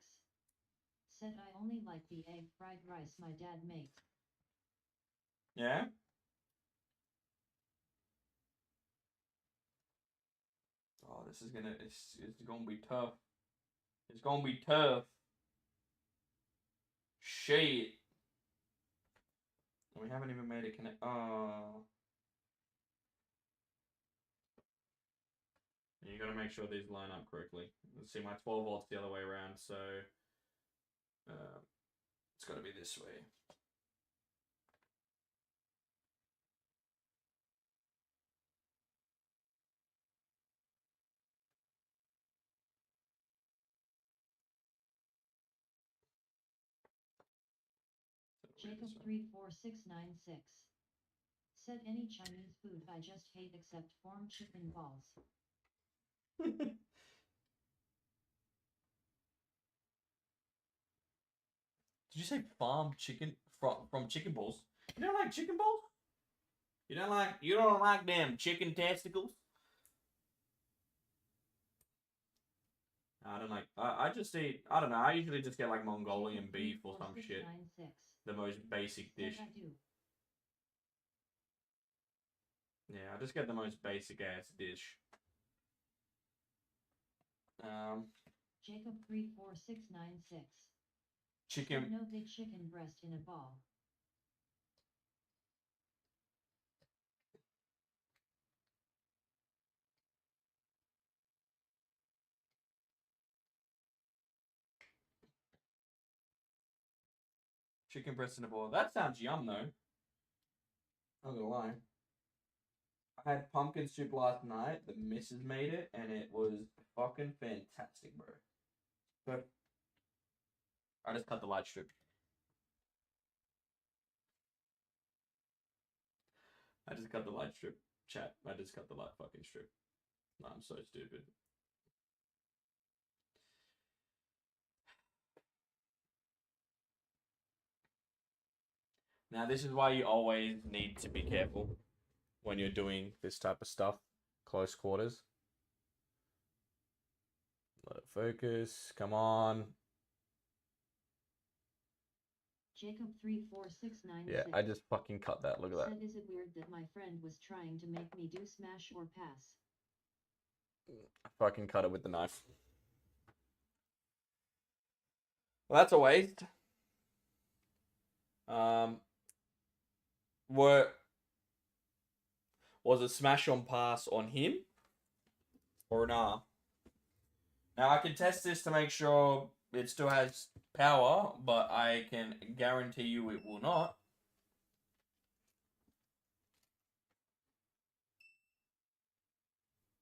Said I only like the egg fried rice my dad makes. Yeah? Oh, this is gonna, it's gonna be tough. It's gonna be tough. Shit. We haven't even made it connect. Oh. You gotta make sure these line up correctly. Let's see, my 12 volts the other way around, so it's gotta be this way. Jacob 34696. Said any Chinese food I just hate except farm chicken balls. Did you say farm chicken from chicken balls? You don't like chicken balls? You don't like them chicken testicles? I don't like. I just eat. I don't know. I usually just get like Mongolian beef or some shit. The most basic dish. Yeah, I just get the most basic ass dish. Jacob 34696. Chicken. Said no, they chicken breast in a ball. Chicken breast in a ball. That sounds yum though. Not gonna lie. I had pumpkin soup last night. The missus made it, and it was fucking fantastic, bro. But I just cut the light strip. I just cut the light strip. Chat. I just cut the light fucking strip. No, I'm so stupid. Now, this is why you always need to be careful when you're doing this type of stuff. Close quarters. Let it focus. Come on. Jacob 34696. Yeah, I just fucking cut that. Look at that. Said, is it weird that my friend was trying to make me do smash or pass? I fucking cut it with the knife. Well, that's a waste. Was it smash on pass on him or nah? Now I can test this to make sure it still has power, but I can guarantee you it will not.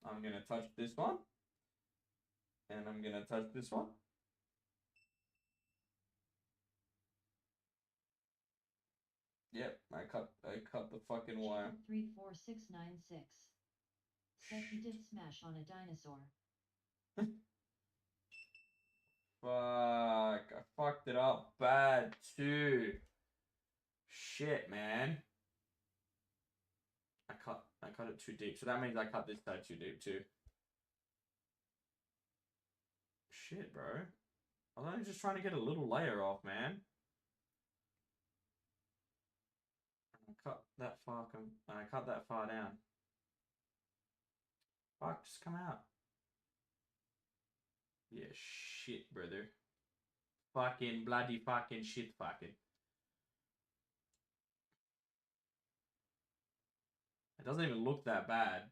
I'm gonna touch this one, and I'm gonna touch this one. Yep, I cut the fucking wire. 34696. Said he did smash on a dinosaur. Fuck, I fucked it up bad too. Shit, man. I cut it too deep. So that means I cut this side too deep too. Shit, bro. I was only just trying to get a little layer off, man. I cut that far down. Fuck, just come out. Yeah, shit, brother. Fucking bloody fucking shit fucking. It doesn't even look that bad.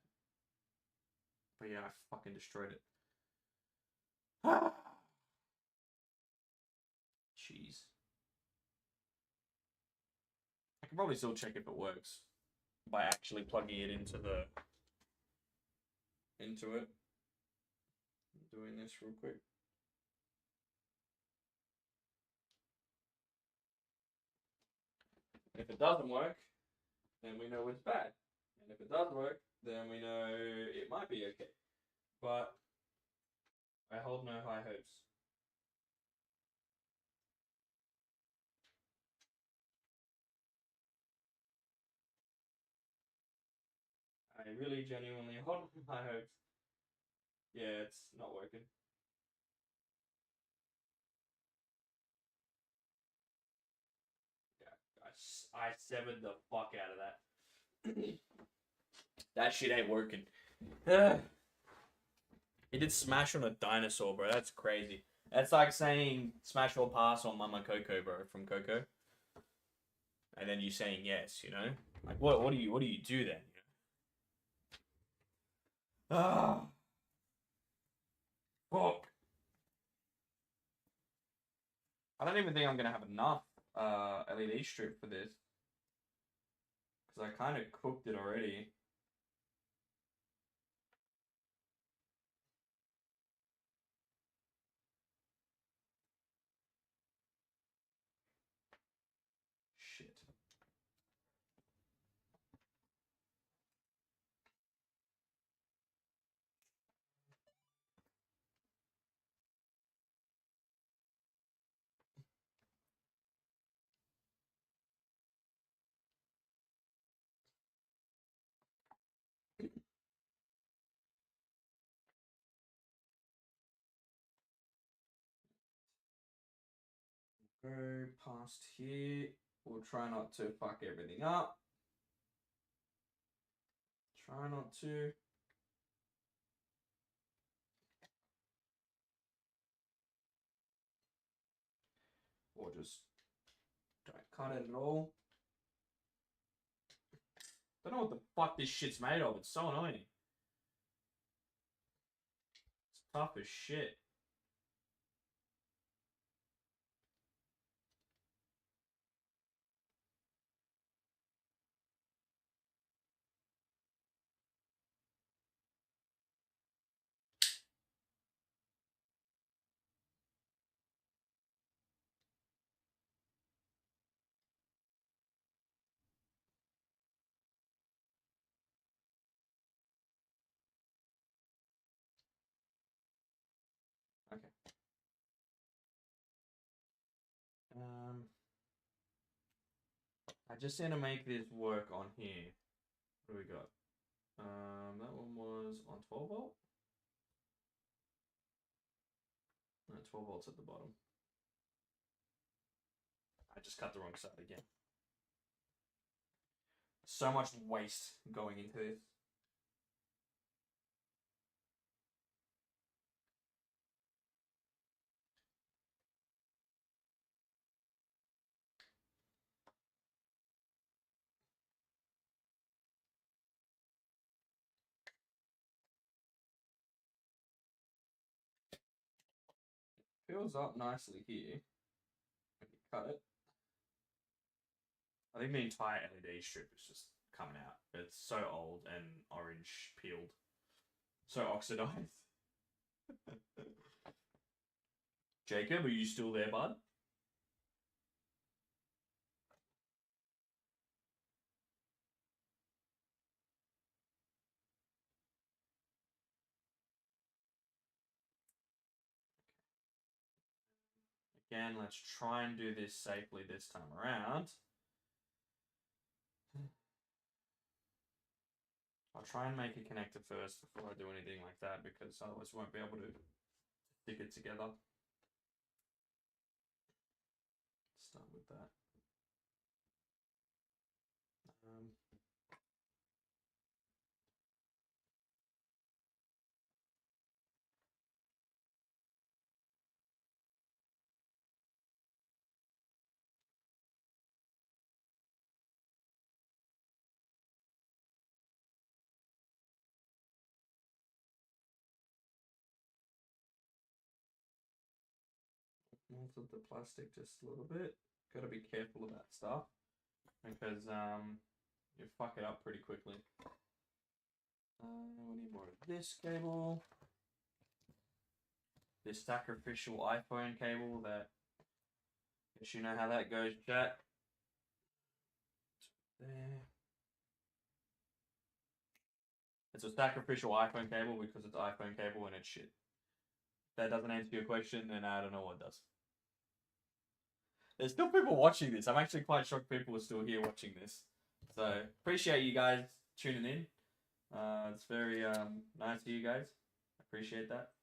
But yeah, I fucking destroyed it. Jeez. I can probably still check if it works by actually plugging it into it. I'm doing this real quick. If it doesn't work, then we know it's bad. And if it does work, then we know it might be okay. But I hold no high hopes. I really genuinely hold no high hopes. Yeah, it's not working. Yeah, I severed the fuck out of that. That shit ain't working. He did smash on a dinosaur, bro. That's crazy. That's like saying smash or pass on Mama Coco, bro, from Coco. And then you saying yes, you know? Like what do you do then? Ah, fuck. I don't even think I'm gonna have enough LED strip for this. Because I kind of cooked it already. Shit. Go past here. We'll try not to fuck everything up. Try not to. or just don't cut it at all. Don't know what the fuck this shit's made of. It's so annoying. It's tough as shit. Okay. I just need to make this work on here. What do we got? That one was on 12 volt. No, 12 volts at the bottom. I just cut the wrong side again. So much waste going into this. Fills up nicely here. When you cut it. I think the entire LED strip is just coming out. It's so old and orange peeled. So oxidized. Jacob, are you still there, bud? Again, let's try and do this safely this time around. I'll try and make a connector first before I do anything like that, because otherwise I won't be able to stick it together. Start with that. Melted the plastic just a little bit. Got to be careful of that stuff, because you fuck it up pretty quickly. We need more of this cable. This sacrificial iPhone cable that, guess you know how that goes, chat. There. It's a sacrificial iPhone cable because it's iPhone cable and it's shit. If that doesn't answer your question, then I don't know what does. There's still people watching this. I'm actually quite shocked people are still here watching this. So appreciate you guys tuning in. It's very nice of you guys. Appreciate that.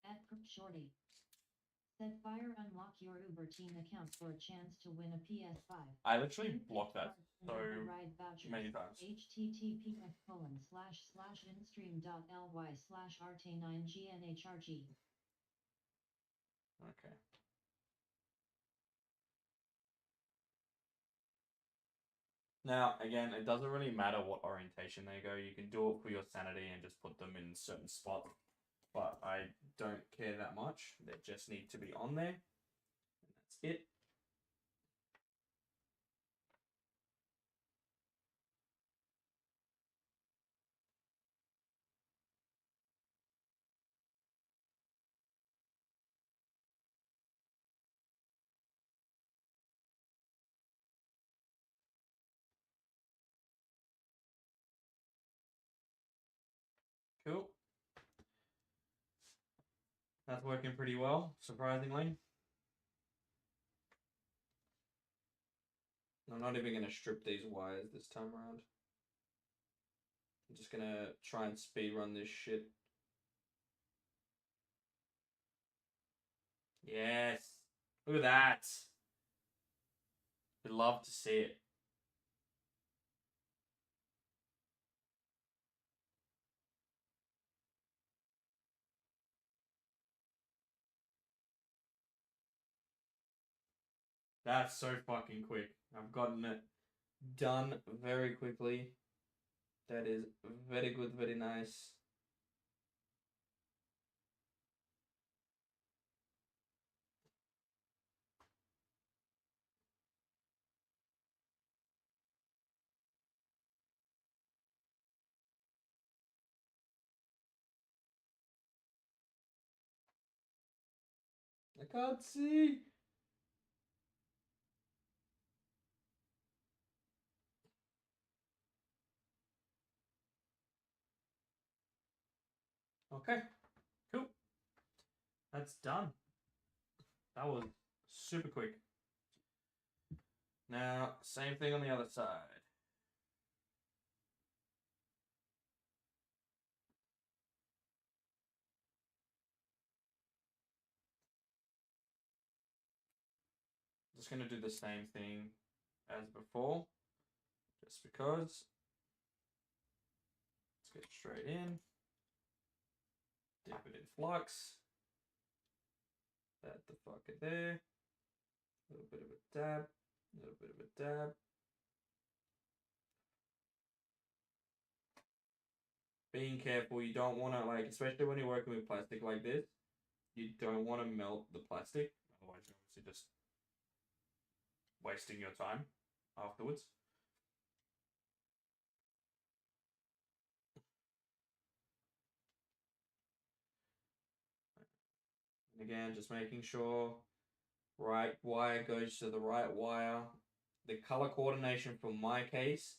At Shorty. Said fire unlock your Uber team account for a chance to win a PS5. I literally blocked that so many times. https://instream.ly/rt9gnhrg. Okay. Now, again, it doesn't really matter what orientation they go. You can do it for your sanity and just put them in certain spots. But I don't care that much. They just need to be on there. And that's it. Cool. That's working pretty well, surprisingly. I'm not even going to strip these wires this time around. I'm just going to try and speed run this shit. Yes. Look at that. I'd love to see it. That's so fucking quick. I've gotten it done very quickly. That is very good, very nice. I can't see. Okay, cool. That's done. That was super quick. Now, same thing on the other side. Just going to do the same thing as before, just because. Let's get straight in. Dip it in flux. That the fucker there. A little bit of a dab. A little bit of a dab. Being careful, you don't want to, like, especially when you're working with plastic like this, you don't want to melt the plastic. Otherwise, you're obviously just wasting your time afterwards. And again, just making sure right wire goes to the right wire. The color coordination for my case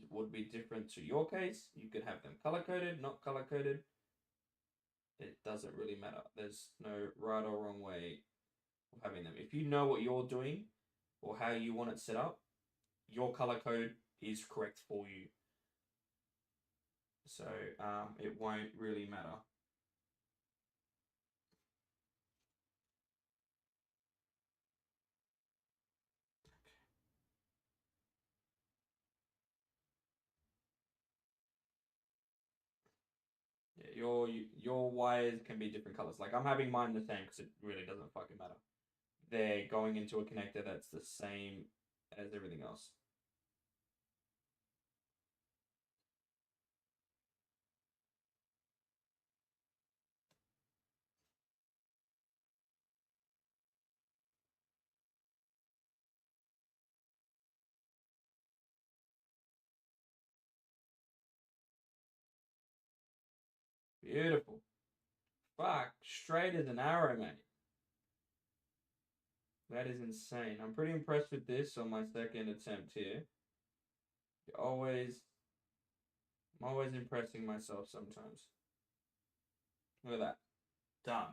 would be different to your case. You could have them color coded, not color coded. It doesn't really matter. There's no right or wrong way of having them. If you know what you're doing or how you want it set up, your color code is correct for you. So it won't really matter. Yeah, your wires can be different colors. Like I'm having mine the same because it really doesn't fucking matter. They're going into a connector that's the same as everything else. Beautiful. Fuck, straight as an arrow, mate. That is insane. I'm pretty impressed with this on my second attempt here. I'm always impressing myself sometimes. Look at that. Done.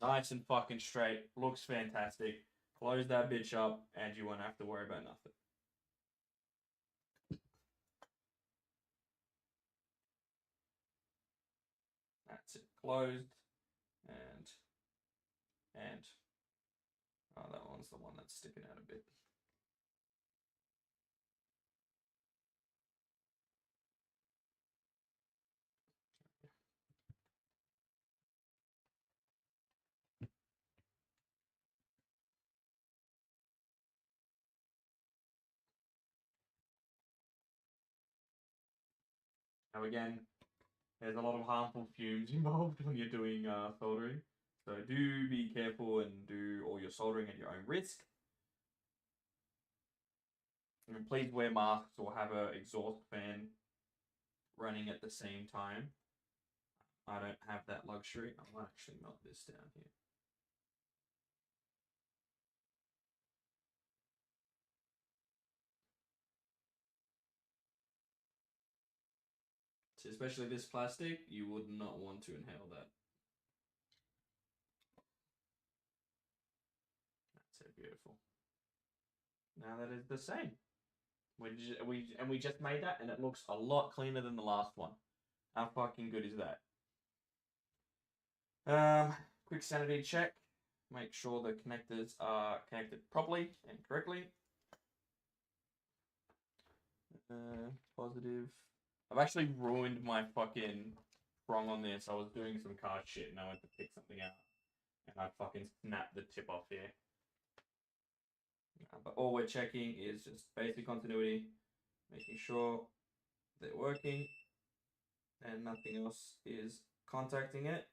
Nice and fucking straight. Looks fantastic. Close that bitch up and you won't have to worry about nothing. That's it. Closed. And oh, that one's the one that's sticking out a bit. Now again, there's a lot of harmful fumes involved when you're doing soldering. So do be careful and do all your soldering at your own risk. And please wear masks or have an exhaust fan running at the same time. I don't have that luxury. I might actually melt this down here. So especially this plastic, you would not want to inhale that. That's so beautiful. Now that is the same. We just made that, and it looks a lot cleaner than the last one. How fucking good is that? Quick sanity check. Make sure the connectors are connected properly and correctly. Positive. I've actually ruined my fucking prong on this. I was doing some car shit and I went to pick something out. And I fucking snapped the tip off here. But all we're checking is just basic continuity, making sure they're working and nothing else is contacting it.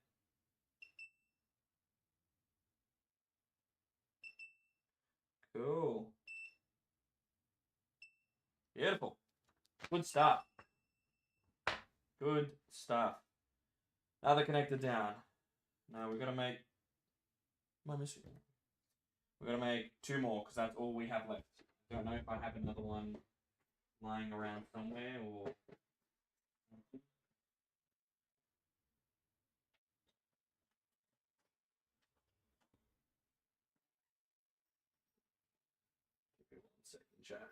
Cool. Beautiful. Good stuff. Good stuff. Another connector down. Now we're gonna make. Am I missing? We're gonna make 2 more because that's all we have left. I don't know if I have another one lying around somewhere or. Give me 1 second, chat.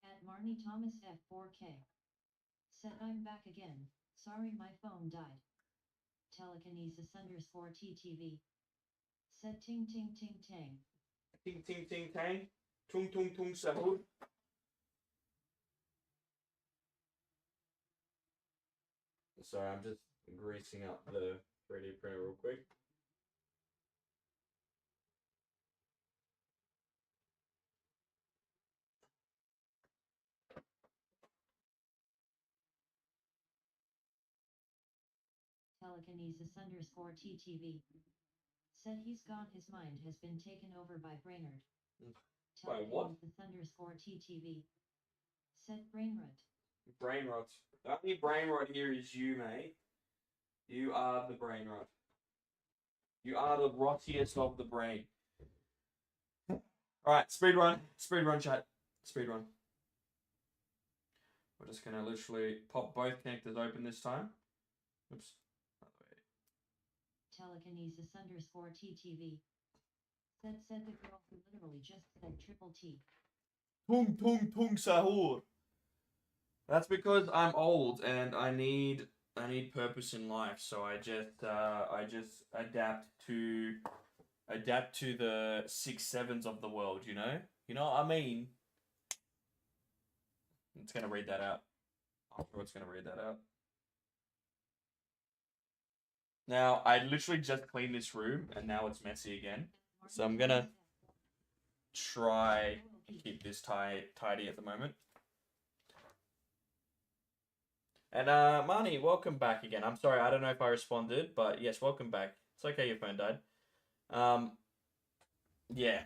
At Marnie Thomas F4K. Said I'm back again. Sorry my phone died. Telekinesis _ TTV. Said ting ting ting tang. Ting ting ting tang. Tung tung tung sahur. Sorry, I'm just greasing up the 3D printer real quick. Telekinesis _ TTV. Said he's gone, his mind has been taken over by Brainerd. By what? Telekinesis _ TTV. Said brain rot. Brain rot. The only brain rot here is you, mate. You are the brain rot. You are the rottiest of the brain. Alright, speed run. Speed run, chat. Speed run. We're just gonna literally pop both connectors open this time. Oops. Telekinesis _ TTV. Said the girl who literally just said triple T. Tung tung tung sahur. That's because I'm old and I need purpose in life, so I just adapt to the 6-7s of the world, you know? You know what I mean? It's gonna read that out. I'm sure it's gonna read that out. Now, I literally just cleaned this room and now it's messy again. So I'm gonna try and keep this tidy at the moment. And Marnie, welcome back again. I'm sorry, I don't know if I responded, but yes, welcome back. It's okay, your phone died. Yeah.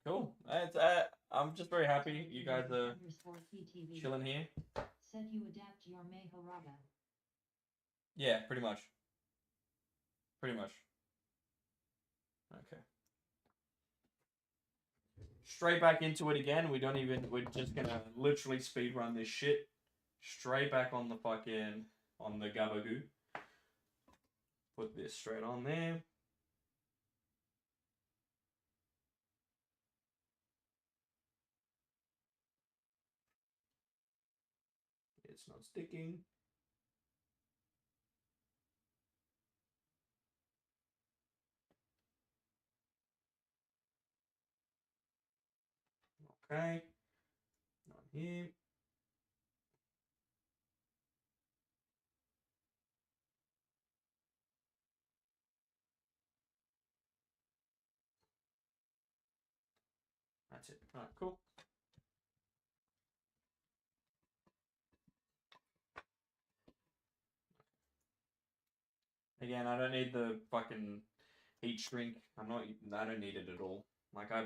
Cool. I'm just very happy you guys are chilling here. Said you adapt your Mehoraba. Yeah, pretty much. Okay. Straight back into it again. We're just gonna literally speed run this shit. Straight back on the gabagoo. Put this straight on there. It's not sticking. Okay. Not here. That's it. Alright, cool. Again, I don't need the fucking heat shrink. I don't need it at all. Like I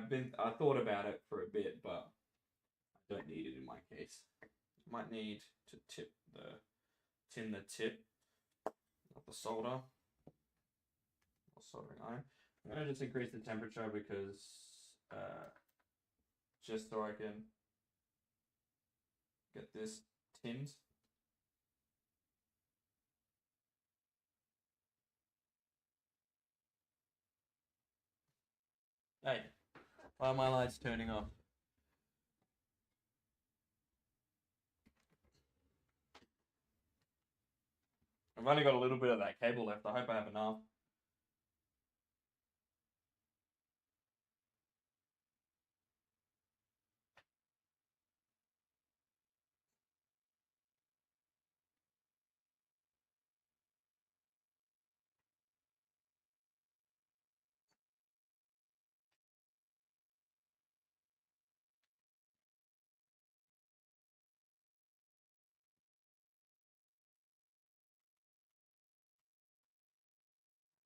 thought about it for a bit, but I don't need it in my case. Might need to tin the tip of the solder or soldering iron. I'm gonna just increase the temperature because just so I can get this tinned. Hey, why are my lights turning off? I've only got a little bit of that cable left. I hope I have enough.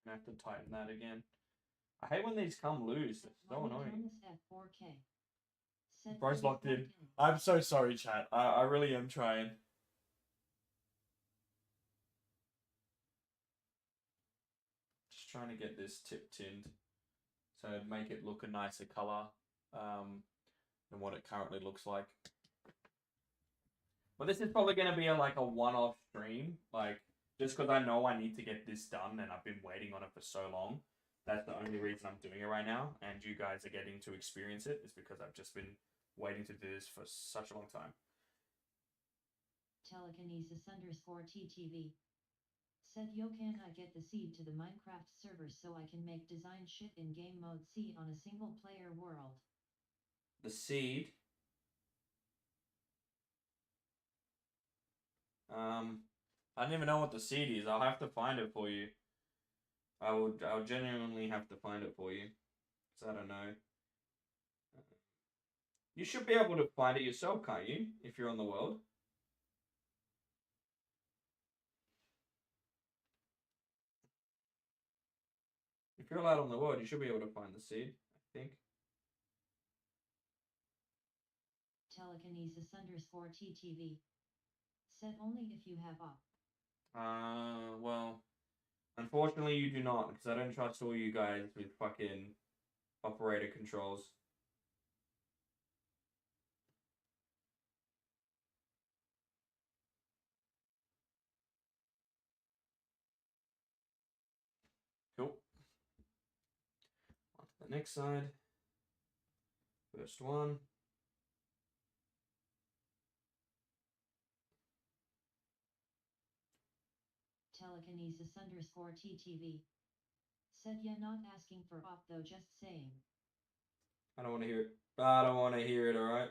I have to tighten that again. I hate when these come loose. It's so annoying. Thomas at 4K. Said Bro's please locked in. lock I'm so sorry, chat. I really am trying. Just trying to get this tip tinned. So make it look a nicer color than what it currently looks like. But this is probably going to be like a one-off stream. Like, just because I know I need to get this done and I've been waiting on it for so long. That's the only reason I'm doing it right now. And you guys are getting to experience it is because I've just been waiting to do this for such a long time. Telekinesis _ TTV. Said yo can I get the seed to the Minecraft server so I can make design shit in game mode C on a single player world. The seed. I don't even know what the seed is. I'll have to find it for you. I'll genuinely have to find it for you. Because I don't know. You should be able to find it yourself, can't you? If you're on the world. If you're allowed on the world, you should be able to find the seed, I think. Telekinesis _ TTV. Said only if you have op. Well, unfortunately you do not, because I don't trust all you guys with fucking operator controls. Cool. On to the next side. First one. Telekinesis _ TTV. Said yeah, not asking for op though, just saying. I don't want to hear it. I don't want to hear it, alright?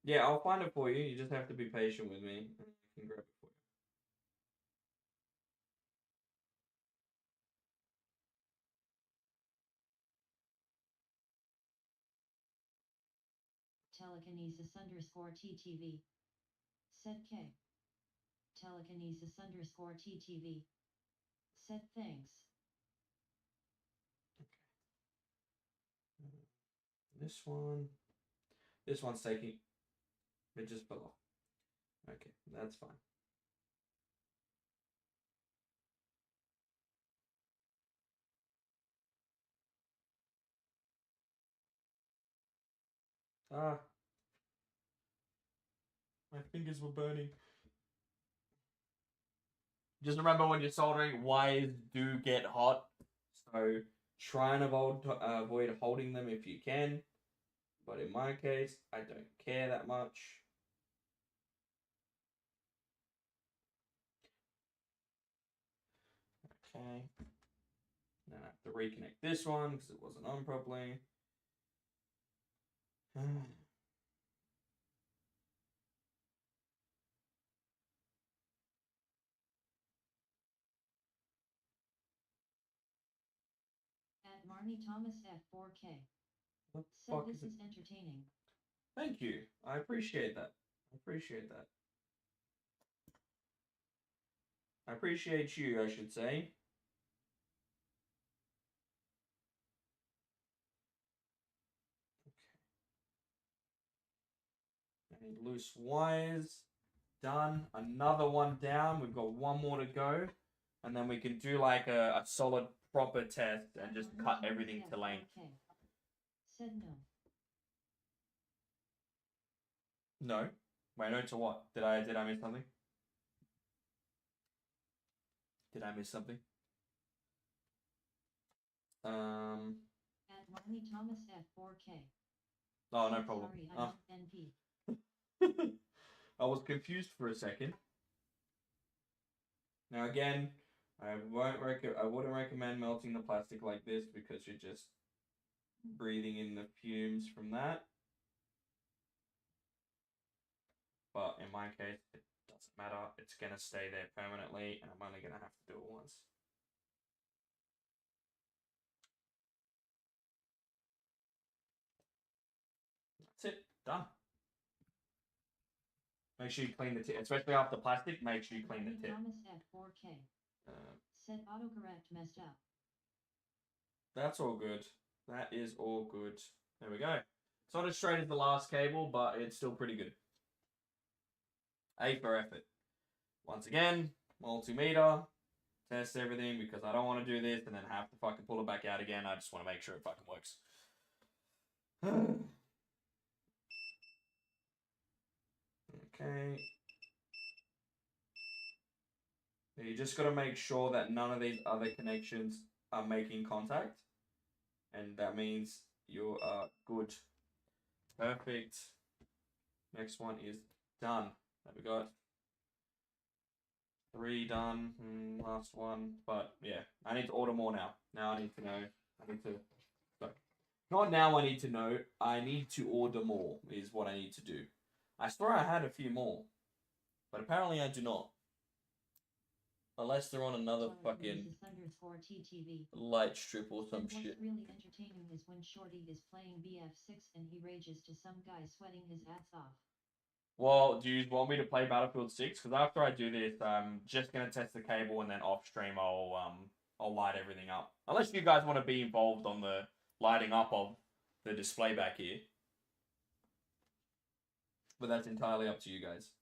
Yeah, I'll find it for you. You just have to be patient with me. I can grab it for you. Telekinesis _ TTV. Said K. Telekinesis _ TTV. Said thanks. Okay. This one. This one's taking. It just fell off. Okay, that's fine. Ah. My fingers were burning. Just remember when you're soldering, wires do get hot. So try and avoid holding them if you can. But in my case, I don't care that much. Okay. Then I have to reconnect this one because it wasn't on properly. At Marnie Thomas at 4K. What the Said fuck this is it? is entertaining. Thank you. I appreciate that. I appreciate that. I appreciate you, I should say. Okay. Any loose wires. Done. Another one down. We've got one more to go. And then we can do like a solid proper test and just cut everything to length. Said no. No. Wait, no to what? Did I miss something? Did I miss something? At Marnie Thomas at 4K. Oh, no problem. Sorry, I meant NP. I was confused for a second. Now again, I wouldn't recommend melting the plastic like this because you're just breathing in the fumes from that. But in my case, it doesn't matter. It's gonna stay there permanently, and I'm only gonna have to do it once. That's it. Done. Make sure you clean the tip, especially after plastic. Make sure you clean the tip. Thomas at 4K. Said autocorrect messed up. That's all good. That is all good. There we go. It's not as straight as the last cable, but it's still pretty good. A for effort. Once again, multimeter. Test everything because I don't want to do this and then have to fucking pull it back out again. I just want to make sure it fucking works. Okay. You just got to make sure that none of these other connections are making contact. And that means you are good. Perfect. Next one is done. There we go. 3 done. Last one. But yeah, I need to order more now. Now I need to know. Not now I need to know. I need to order more is what I need to do. I swear I had a few more. But apparently I do not. Unless they're on another fucking light strip or some shit. What's really entertaining is when Shorty is playing BF6 and he rages to some guy sweating his ass off. Well, do you want me to play Battlefield 6? Because after I do this, I'm just gonna test the cable and then off stream I'll light everything up. Unless you guys want to be involved on the lighting up of the display back here. But that's entirely up to you guys.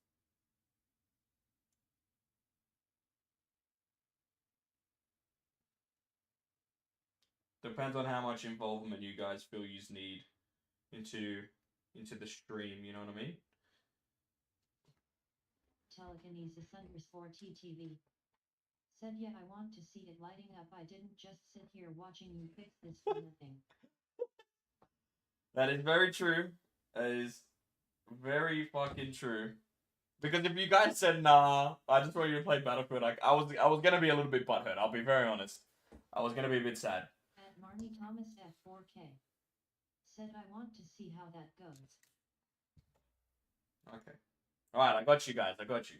Depends on how much involvement you guys feel you need into the stream, you know what I mean? Telekinesis _TTV. Said yeah, I want to see it lighting up. I didn't just sit here watching you fix this for nothing. That is very true. That is very fucking true. Because if you guys said nah, I just want you to play Battlefield, like I was gonna be a little bit butthurt. I'll be very honest. I was gonna be a bit sad. At Marnie Thomas at 4K. Said I want to see how that goes. Okay. Alright, I got you guys. I got you.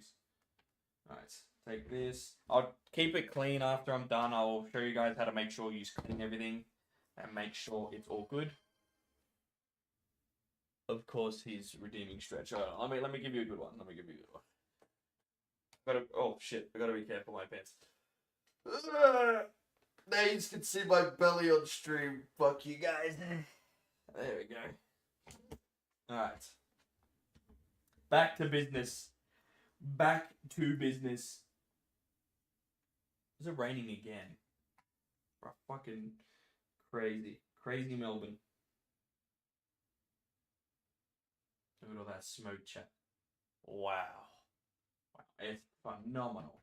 Alright, take this. I'll keep it clean after I'm done. I'll show you guys how to make sure you clean everything and make sure it's all good. Of course, he's redeeming stretch. Alright, let me give you a good one. Oh shit, I gotta be careful with my pants. Now you can see my belly on stream. Fuck you guys. There we go. Alright. Back to business. Is it raining again? Bro, fucking crazy. Crazy Melbourne. Look at all that smoke, chat. Wow. It's phenomenal.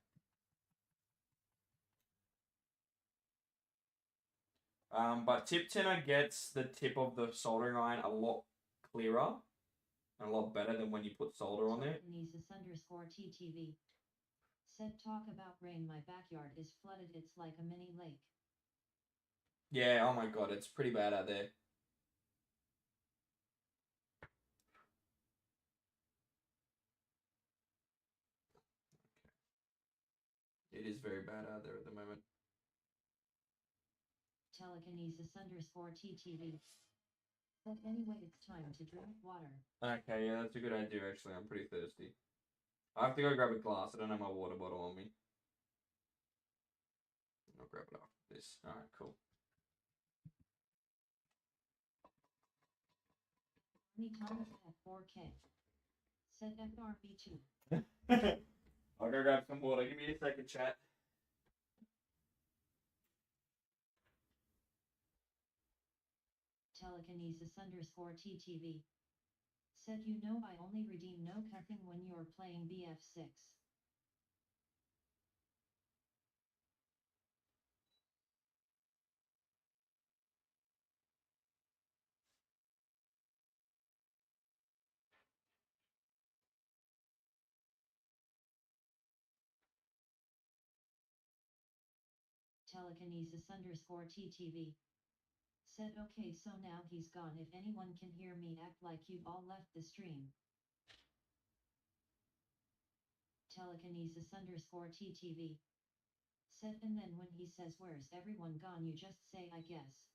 But tip tinner gets the tip of the soldering iron a lot clearer and a lot better than when you put solder on there. _TTV. Said talk about rain. My backyard is flooded. It's like a mini lake. Yeah, oh my god, it's pretty bad out there. It is very bad out there at the moment. Telekinesis _TTV. But anyway, it's time to drink water. Okay, yeah, that's a good idea actually. I'm pretty thirsty. I have to go grab a glass. I don't have my water bottle on me. I'll grab it after this. Alright, cool. Thomas at 4K. Said FRB2. I'll go grab some water. Give me a second, chat. Telekinesis _TTV. Said you know I only redeem no cussing when you're playing BF6. Telekinesis _TTV. Said okay, so now he's gone. If anyone can hear me, act like you've all left the stream. Telekinesis _TTV. Said and then when he says where's everyone gone, you just say I guess.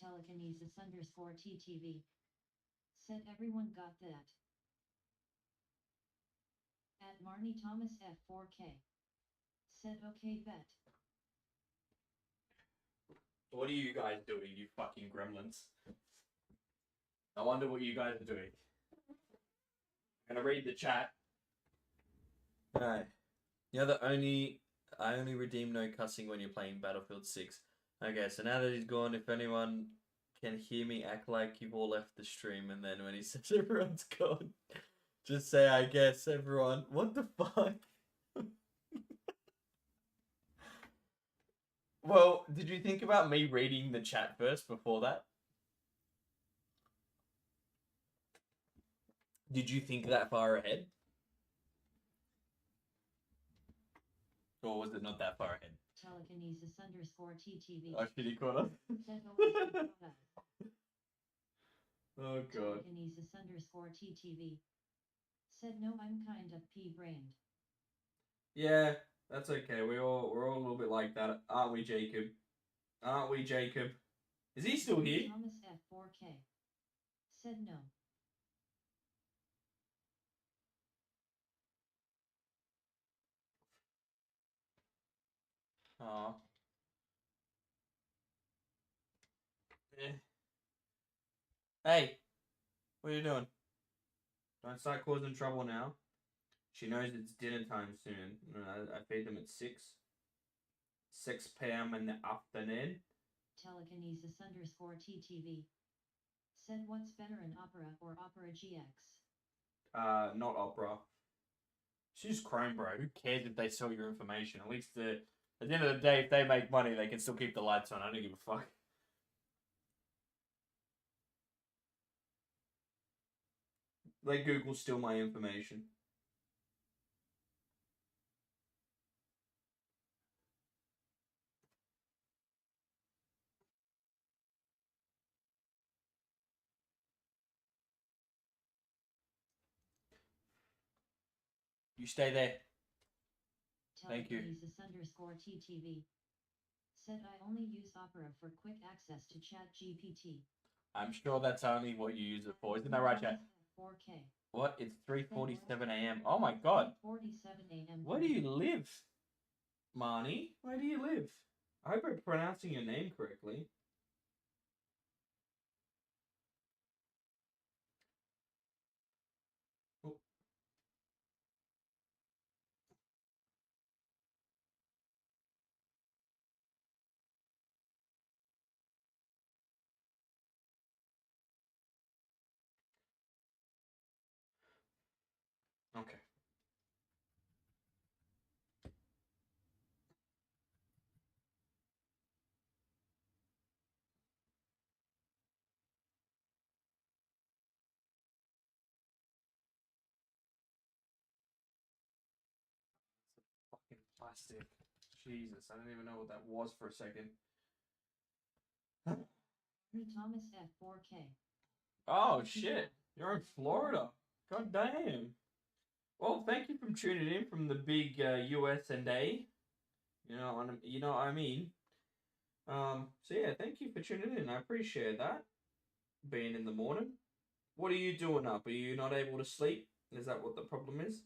Telekinesis underscore TTV. Said everyone got that. At Marnie Thomas F4K. Said okay bet. What are you guys doing, you fucking gremlins? I wonder what you guys are doing. I'm gonna read the chat. Alright. You're the only. I only redeem no cussing when you're playing Battlefield 6. Okay, so now that he's gone, if anyone can hear me act like you've all left the stream, and then when he says everyone's gone, just say, I guess, everyone. What the fuck? Well, did you think about me reading the chat first before that? Did you think that far ahead? Or was it not that far ahead? Telekinesis underscore TTV. Oh, shit, he caught us. Said always be proud of. Oh, God. Telekinesis underscore TTV. Said no, I'm kind of pea-brained. Yeah, that's okay. We're all a little bit like that, aren't we, Jacob? Aren't we, Jacob? Is he still here? Thomas F4K. Said no. Aw. Hey, what are you doing? Don't start causing trouble now. She knows it's dinner time soon. I feed them at 6 p.m. in the afternoon. Telekinesis underscore TTV. Said what's better, an opera or opera GX? Not opera. She's Chrome, bro. Who cares if they sell your information? At least at the end of the day, if they make money, they can still keep the lights on. I don't give a fuck. Let Google steal my information. You stay there. Thank you. Telekinesis underscore TTV. Said I only use Opera for quick access to Chat GPT. I'm sure that's only what you use it for. Isn't that right, chat? 4K. What? It's 3:47 a.m. Oh my god. 47 a.m. Where do you live, Marnie? Where do you live? I hope I'm pronouncing your name correctly. Oh. Okay. Fucking plastic. Jesus, I didn't even know what that was for a second. Thomas F4K. Oh shit, you're in Florida. God damn. Well, thank you for tuning in from the big US and A. You know what I mean. So yeah, thank you for tuning in. I appreciate that. Being in the morning. What are you doing up? Are you not able to sleep? Is that what the problem is?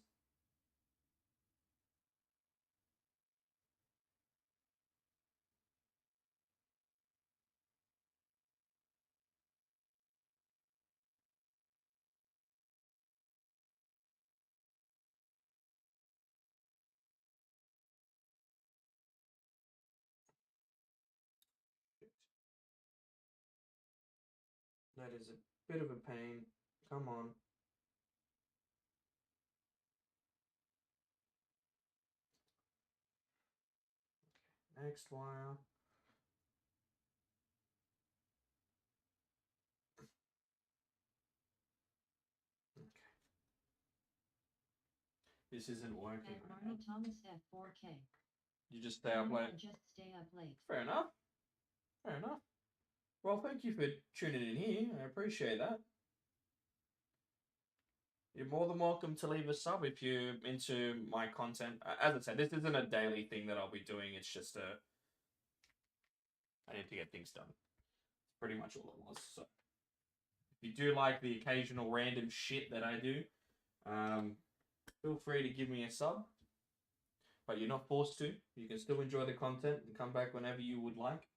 That is a bit of a pain. Come on. Next wire. Okay. This isn't working. At Marnie Thomas F4K. You just stay up late. Just stay up late. Fair enough. Fair enough. Well, thank you for tuning in here. I appreciate that. You're more than welcome to leave a sub if you're into my content. As I said, this isn't a daily thing that I'll be doing. It's just I need to get things done. pretty much all it was. So if you do like the occasional random shit that I do, feel free to give me a sub. But you're not forced to. You can still enjoy the content and come back whenever you would like.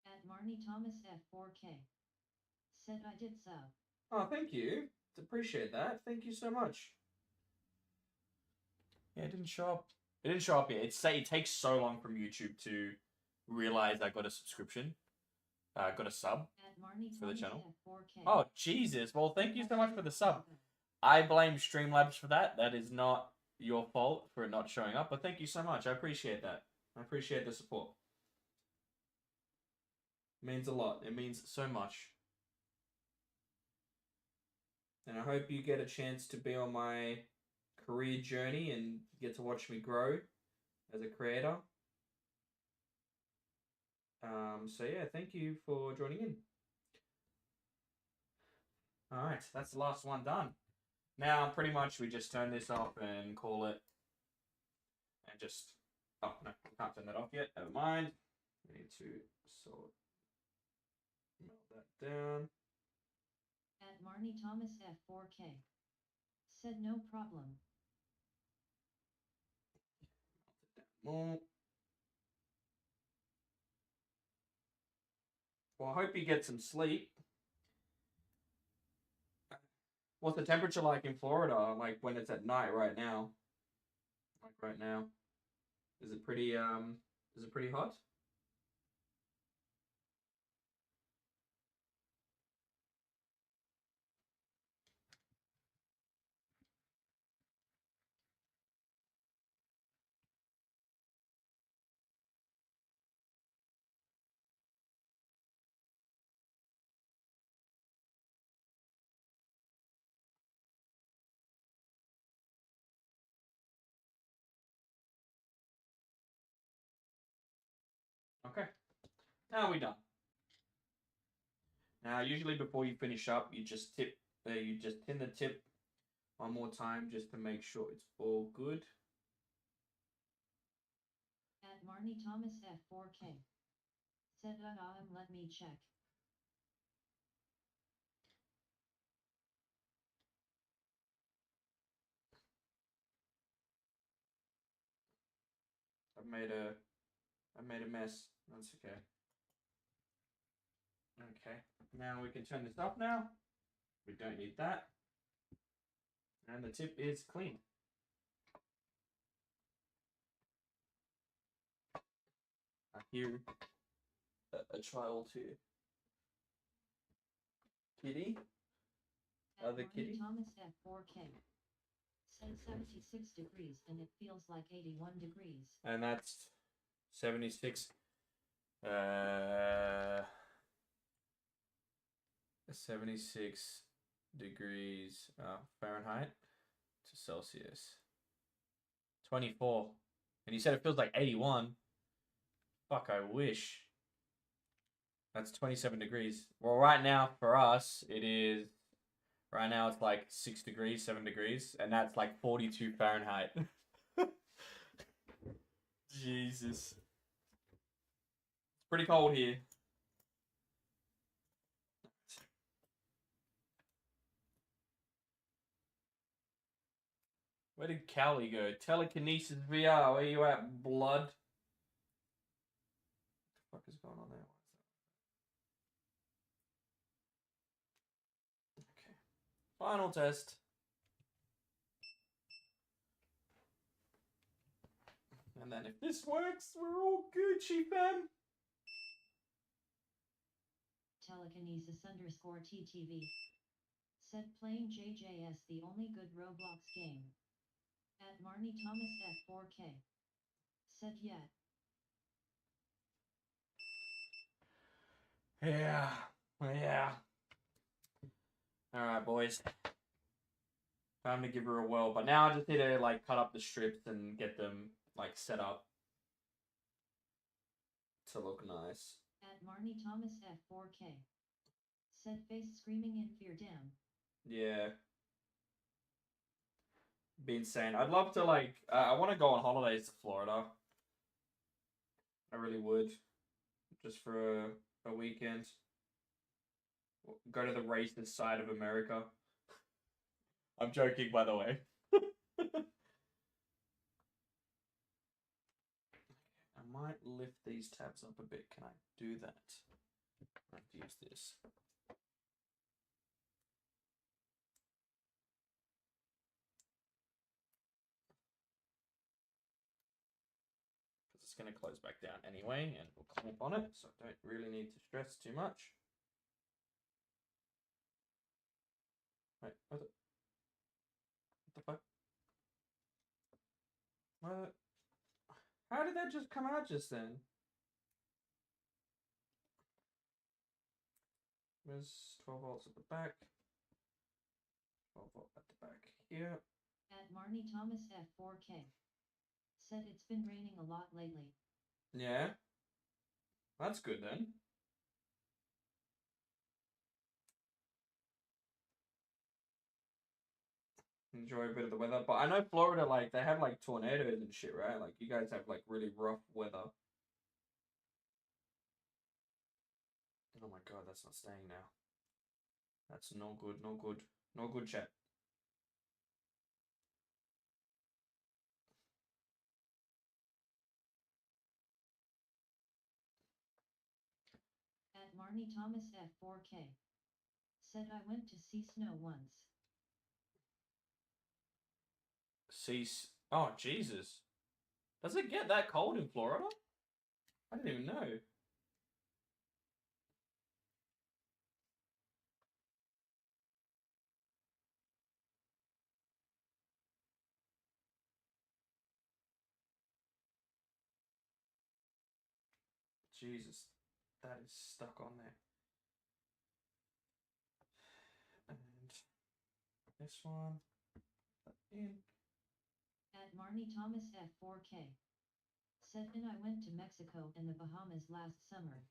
At Marnie Thomas F4K. Said I did so. Oh, thank you. Appreciate that. Thank you so much. Yeah, it didn't show up. It didn't show up yet. It takes so long from YouTube to realize I got a subscription. Got a sub for the channel. Oh, Jesus. Well, thank you so much for the sub. I blame Streamlabs for that. That is not your fault for it not showing up, but thank you so much. I appreciate that. I appreciate the support. It means a lot. It means so much. And I hope you get a chance to be on my career journey and get to watch me grow as a creator. So yeah, thank you for joining in. All right, that's the last one done. Now, pretty much, we just turn this off and call it, and just, oh, no, we can't turn that off yet, never mind. We need to sort, melt that down. At Marnie Thomas F4K. Said no problem. Melt it down more. Well, I hope you get some sleep. What's the temperature like in Florida? Like when it's at night right now? Like right now. Is it pretty hot? Okay. Now we're done. Now, usually before you finish up, you just tin the tip one more time just to make sure it's all good. At Marnie Thomas F4K. Said let me check. I made a mess. That's okay. Okay. Now we can turn this off now. We don't need that. And the tip is clean. I hear a child here. Kitty? Other kitty? Thomas F4K. Said 76 degrees and it feels like 81 degrees. And that's 76. 76 degrees Fahrenheit to Celsius. 24. And you said it feels like 81. Fuck, I wish. That's 27 degrees. Well, right now for us, it is. Right now it's like 6 degrees, 7 degrees, and that's like 42 Fahrenheit. Jesus. It's pretty cold here. Where did Callie go? Telekinesis VR, where you at, blood? What the fuck is going on there? Okay. Final test. And then if this works, we're all Gucci, fam. Telekinesis _TTV. Said playing JJS the only good Roblox game. At Marnie Thomas F4K. Said yeah. Yeah. Alright, boys. Time to give her a whirl. But now I just need to like cut up the strips and get them like set up to look nice. At Marnie Thomas F4K. Said face screaming in fear, damn. Yeah. Be insane. I'd love to like. I want to go on holidays to Florida. I really would, just for a weekend. Go to the racist side of America. I'm joking, by the way. I might lift these tabs up a bit. Can I do that? I have to use this. It's going to close back down anyway, and we'll clamp on it, so I don't really need to stress too much. Wait, what the fuck? What? How did that just come out just then? There's 12 volts at the back. 12 volt at the back here. At Marnie Thomas F4K. Said it's been raining a lot lately. Yeah. That's good then. Enjoy a bit of the weather. But I know Florida, like, they have, like, tornadoes and shit, right? Like, you guys have, like, really rough weather. Oh my god, that's not staying now. That's no good, no good. No good, chat. At Marnie Thomas F4K. Said I went to see snow once. Cease. Oh, Jesus. Does it get that cold in Florida? I didn't even know. Jesus. That is stuck on there. And this one. In. At Marnie Thomas F4K. Said and I went to Mexico and the Bahamas last summer.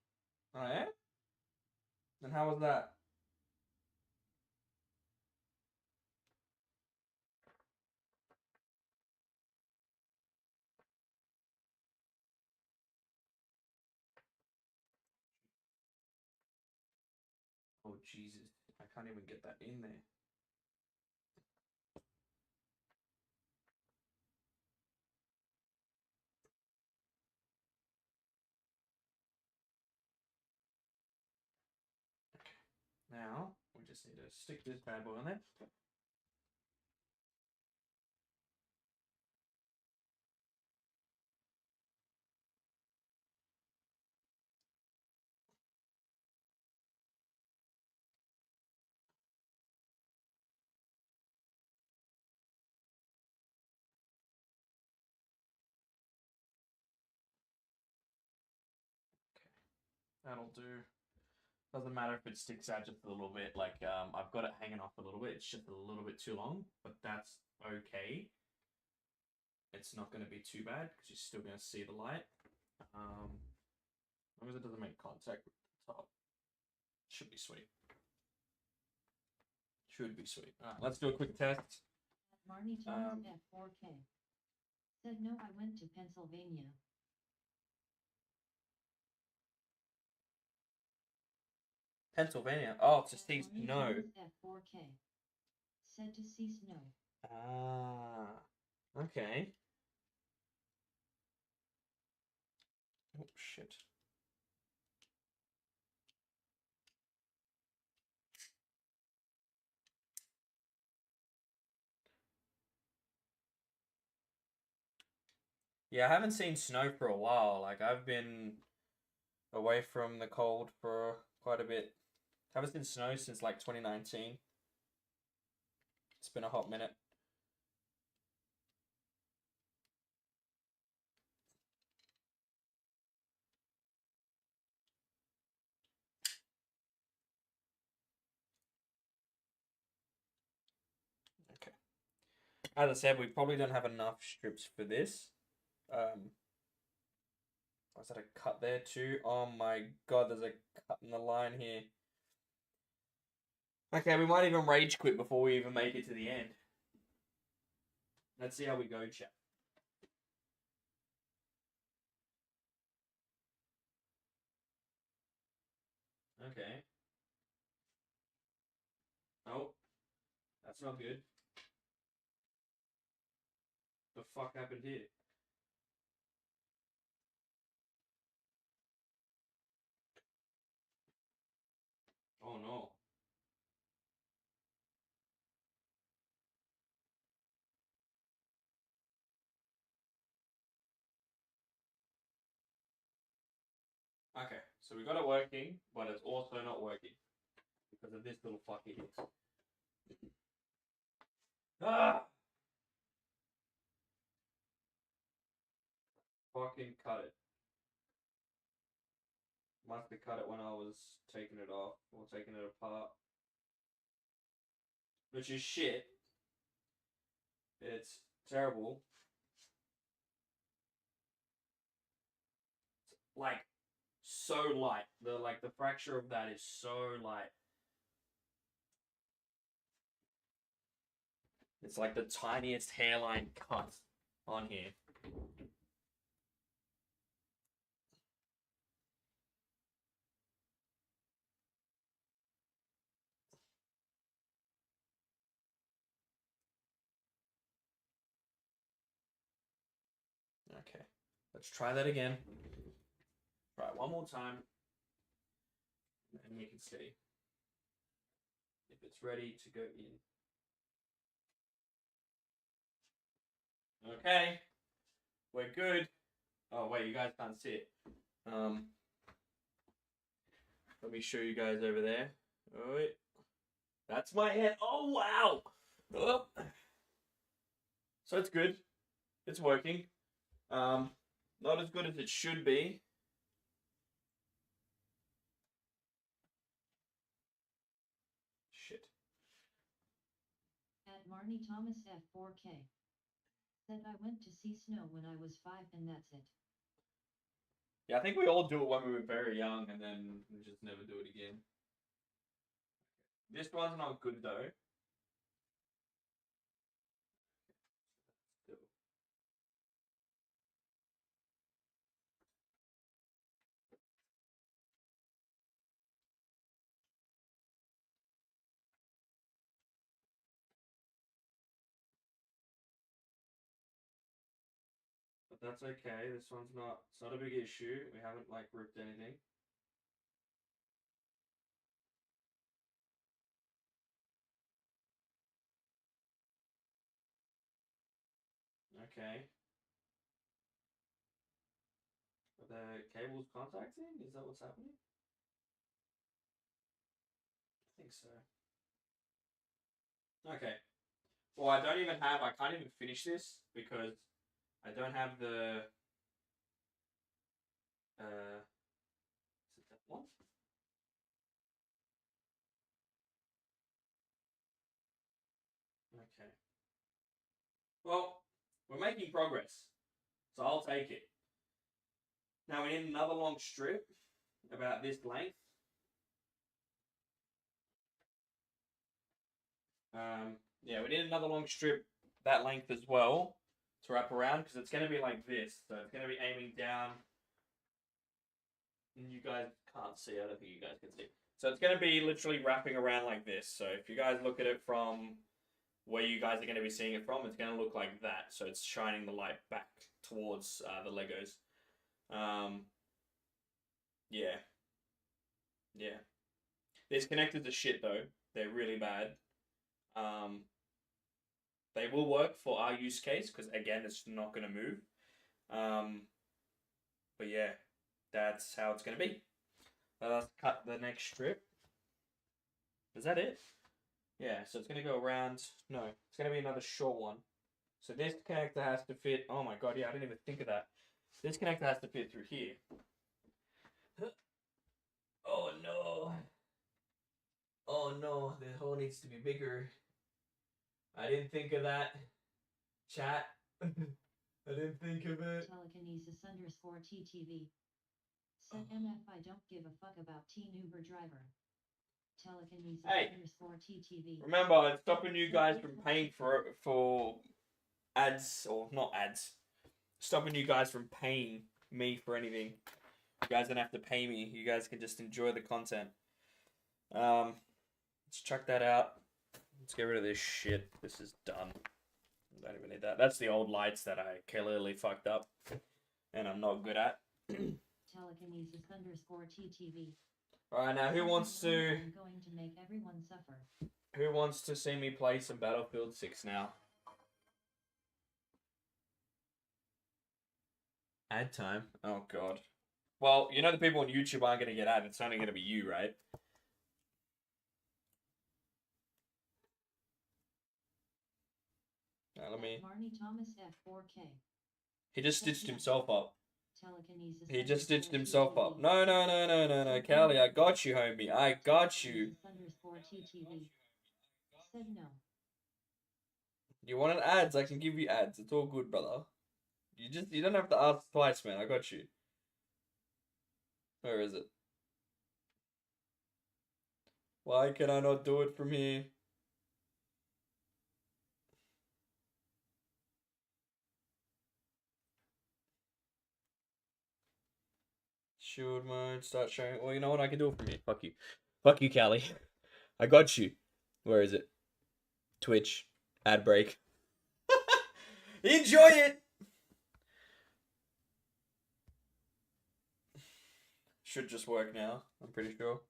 Oh, yeah? And how was that? Oh, Jesus. I can't even get that in there. Now, we just need to stick this bad boy on there. That'll do. Doesn't matter if it sticks out just a little bit. Like, I've got it hanging off a little bit. It's just a little bit too long, but that's okay. It's not going to be too bad because you're still going to see the light. As long as it doesn't make contact with the top. Should be sweet. Should be sweet. All right, let's do a quick test. Marnie Thomas F4K. Said no, I went to Pennsylvania. Pennsylvania. Oh, to see snow. F4K. Said to see snow. Ah, okay. Oh, shit. Yeah, I haven't seen snow for a while. Like, I've been away from the cold for quite a bit. Haven't seen snow since like 2019. It's been a hot minute. Okay. As I said, we probably don't have enough strips for this. Was that a cut there too? Oh my god, there's a cut in the line here. Okay, we might even rage quit before we even make it to the end. Let's see how we go, chat. Okay. Oh, that's not good. The fuck happened here? Oh no. Okay, so we got it working, but it's also not working because of this little fucker here. Ah! Fucking cut it. Must have cut it when I was taking it off or taking it apart. Which is shit. It's terrible. Like so light. The fracture of that is so light. It's like the tiniest hairline cut on here. Okay, let's try that again. Try it one more time, and we can see if it's ready to go in. Okay, we're good. Oh wait, you guys can't see it. Let me show you guys over there. Oh wait, that's my head. Oh wow. Oh. So it's good. It's working. Not as good as it should be. Shit. At Marnie Thomas F4K. Said I went to see snow when I was 5 and that's it. Yeah, I think we all do it when we were very young and then we just never do it again. This one's not good though. But that's okay. This one's not. It's not a big issue. We haven't like ripped anything. Okay. Are the cables contacting? Is that what's happening? I think so. Okay. Well, I don't even have. I can't even finish this because I don't have the. Is it that one? Okay. Well, we're making progress, so I'll take it. Now we need another long strip about this length. Yeah, we need another long strip that length as well to wrap around because it's going to be like this. So it's going to be aiming down. And you guys can't see. I don't think you guys can see. So it's going to be literally wrapping around like this. So if you guys look at it from where you guys are going to be seeing it from, it's going to look like that. So it's shining the light back towards the Legos. Yeah. Yeah. These connectors are shit though. They're really bad. They will work for our use case because again, it's not going to move. But yeah, that's how it's going to be. Let's cut the next strip. Is that it? Yeah, so it's going to go around. No, it's going to be another short one. So this connector has to fit. Oh my god, yeah, I didn't even think of that. This connector has to fit through here. Oh no. Oh no, the hole needs to be bigger. I didn't think of that. Chat. I didn't think of it. Telekinesis underscore TTV. Set MF I don't give a fuck about teen Uber driver. Telekinesis Hey. underscore TTV. Remember, it's stopping you guys from paying for ads, or not ads. Stopping you guys from paying me for anything. You guys don't have to pay me. You guys can just enjoy the content. Let's check that out. Let's get rid of this shit. This is done. I don't even need that. That's the old lights that I clearly fucked up, and I'm not good at. Telekinesis underscore TTV. All right, now who wants to? I'm going to make everyone suffer. Who wants to see me play some Battlefield 6 now? Ad time? Oh god. Well, you know the people on YouTube aren't going to get ad. It's only going to be you, right? Let me. Marnie Thomas F4K. He just stitched himself up. Telekinesis. He just stitched himself up. No, Callie, I got you, homie. I got you. Underscore TTV. Said no. You wanted ads? I can give you ads. It's all good, brother. You don't have to ask twice, man. I got you. Where is it? Why can I not do it from here? Shield mode, start showing. Well, you know what? I can do it from here. Fuck you. Fuck you, Callie. I got you. Where is it? Twitch. Ad break. Enjoy it! Should just work now. I'm pretty sure.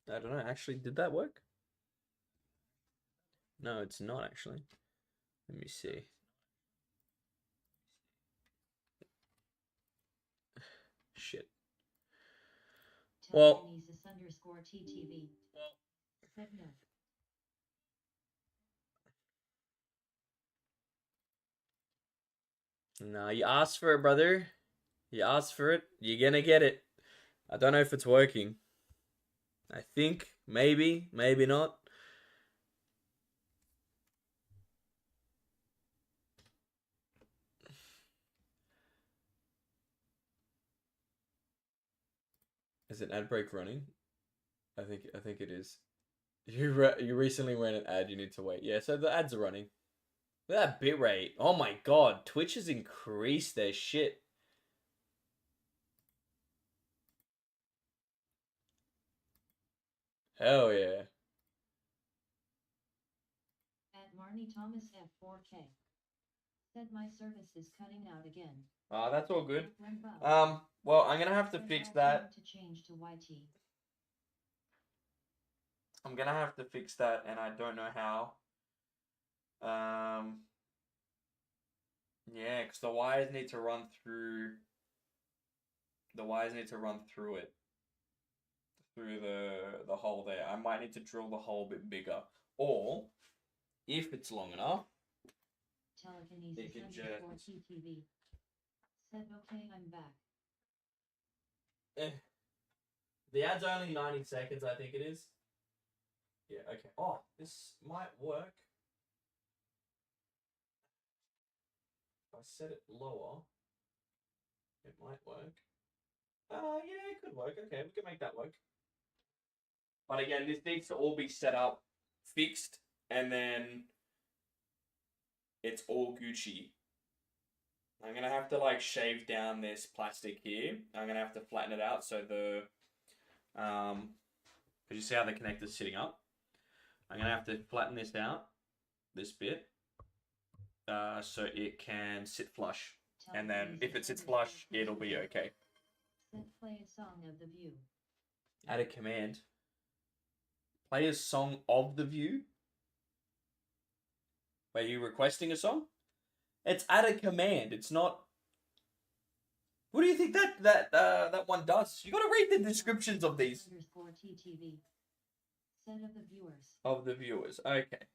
I don't know. Actually, did that work? No, it's not actually. Let me see. Shit. Well. Telekinesis underscore TTV. Said no. No, you asked for it, brother. You asked for it. You're gonna get it. I don't know if it's working. I think. Maybe. Maybe not. Is it ad break running? I think it is. You recently ran an ad. You need to wait. Yeah, so the ads are running. Look at that bitrate. Oh my god, Twitch has increased their shit. Hell yeah. At Marnie Thomas F4K. Said my service is cutting out again. That's all good. Well, I'm gonna have to fix that. To change to YT. I'm gonna have to fix that, and I don't know how. Yeah, because the wires need to run through. The wires need to run through it. Through the hole there. I might need to drill the hole a bit bigger, or if it's long enough. Telekinesis underscore TTV. Said okay, I'm back. The ad's only 90 seconds, I think it is. Yeah, okay. Oh, this might work. If I set it lower, it might work. Yeah, it could work. Okay, we can make that work. But again, this needs to all be set up, fixed, and then it's all Gucci. I'm gonna have to like shave down this plastic here. I'm gonna have to flatten it out so the you see how the connector's sitting up? I'm gonna have to flatten this out, this bit, so it can sit flush. And then if it sits flush, it'll be okay. Play a song of the view. Add a command. Play a song of the view. Are you requesting a song? It's add a command. It's not. What do you think that one does? You got to read the descriptions of these. Underscore TTV. Set of the viewers. Of the viewers. Okay.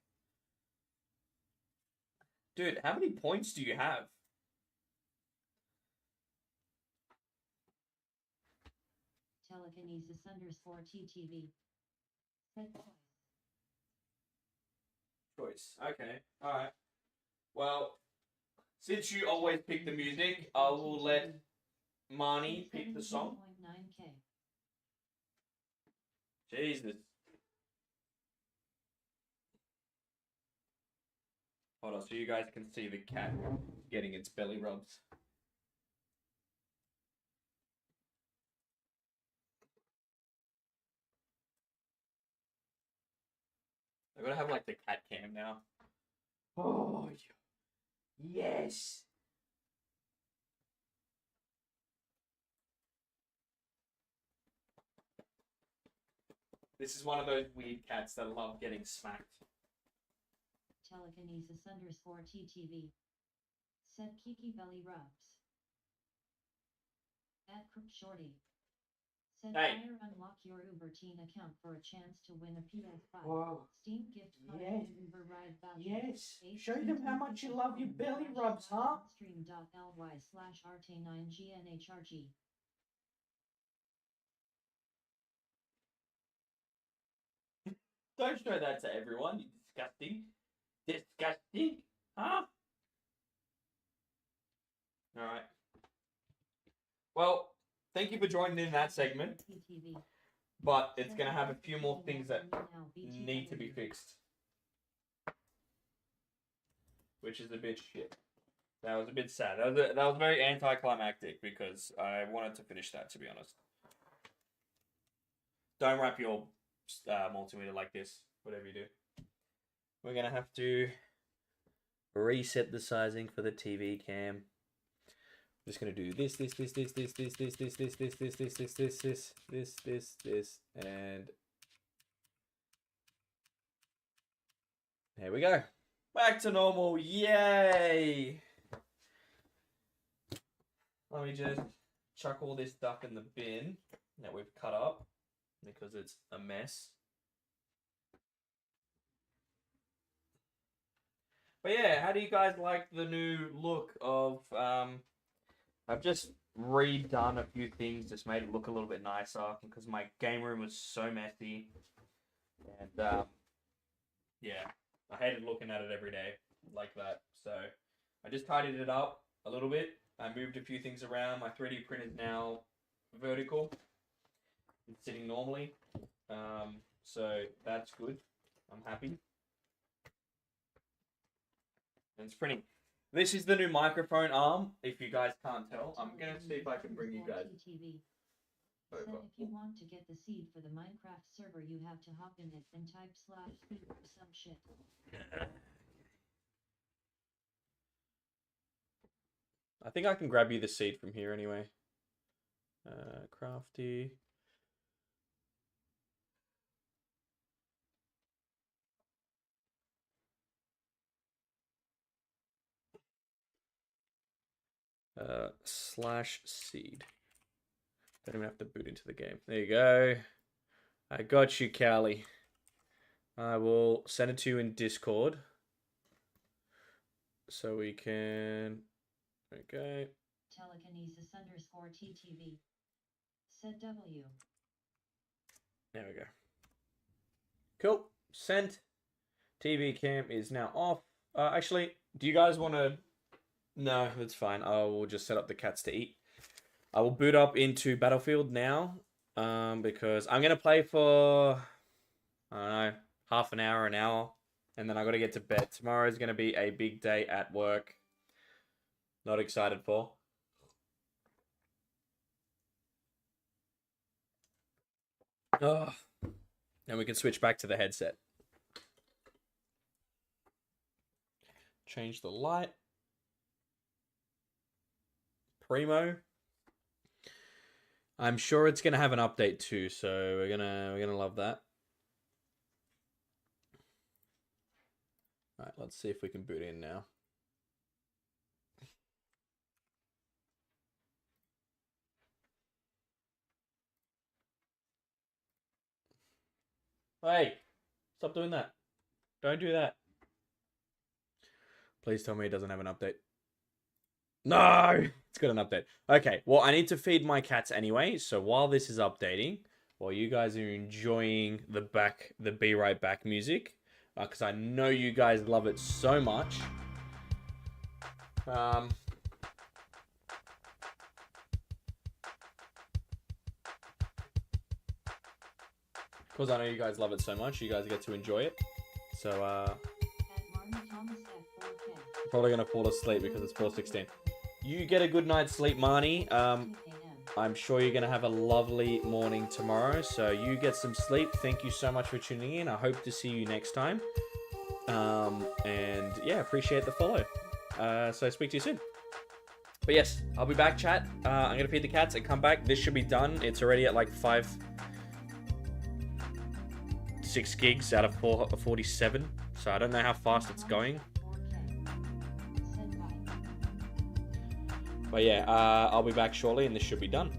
Dude, how many points do you have? Telekinesis underscore TTV. Set twice. choice. Okay. All right. Well, since you always pick the music, I will let Marnie pick the song. 17.9K. Jesus. Hold on, so you guys can see the cat getting its belly rubs. I'm gonna have like the cat cam now. Oh, yes. This is one of those weird cats that love getting smacked. Telekinesis underscore TTV. Said Kiki belly rubs. At Crook Shorty. Said Hey. fire unlock your Uber teen account for a chance to win a PS5. Whoa. Steam gift card Yes. and Uber ride voucher. Yes. Show them how much you love your belly rubs, huh? Stream.ly/RT9GNHRG. Don't show that to everyone, you disgusting. Disgusting. Huh? Alright. Well, thank you for joining in that segment. But it's going to have a few more things that need to be fixed. Which is a bit shit. That was a bit sad. That was very anticlimactic because I wanted to finish that, to be honest. Don't wrap your multimeter like this, whatever you do. We're going to have to reset the sizing for the TV cam. I'm just going to do this, and there we go. Back to normal, yay! Let me just chuck all this stuff in the bin that we've cut up because it's a mess. But yeah, how do you guys like the new look of, I've just redone a few things, just made it look a little bit nicer because my game room was so messy. And, yeah, I hated looking at it every day like that. So I just tidied it up a little bit. I moved a few things around. My 3D print is now vertical. It's sitting normally. So that's good. I'm happy. And it's printing. This is the new microphone arm, if you guys can't tell. I'm going to see if I can bring you guys over. Said if you want to get the seed for the Minecraft server, you have to hop in it and type /feed or some shit. I think I can grab you the seed from here anyway. Crafty. /seed. Don't even have to boot into the game. There you go. I got you, Callie. I will send it to you in Discord. So we can... Okay. Telekinesis underscore TTV. Said W. There we go. Cool. Sent. TV cam is now off. Actually, do you guys want to... No, that's fine. I will just set up the cats to eat. I will boot up into Battlefield now. Because I'm going to play for... I don't know, half an hour, an hour. And then I got to get to bed. Tomorrow is going to be a big day at work. Not excited for. Oh. And we can switch back to the headset. Change the light. Primo. I'm sure it's gonna have an update too, so we're gonna love that. All right, let's see if we can boot in now. Hey, stop doing that. Don't do that. Please tell me it doesn't have an update. No, it's got an update. Okay, well, I need to feed my cats anyway. So while this is updating, while you guys are enjoying the Be Right Back music, because I know you guys love it so much. Because I know you guys love it so much, you guys get to enjoy it. So, probably going to fall asleep because it's 4:16. You get a good night's sleep, Marnie. I'm sure you're going to have a lovely morning tomorrow. So you get some sleep. Thank you so much for tuning in. I hope to see you next time. And yeah, appreciate the follow. So speak to you soon. But yes, I'll be back, chat. I'm going to feed the cats and come back. This should be done. It's already at like 6 gigs out of 47. So I don't know how fast it's going. But yeah, I'll be back shortly and this should be done.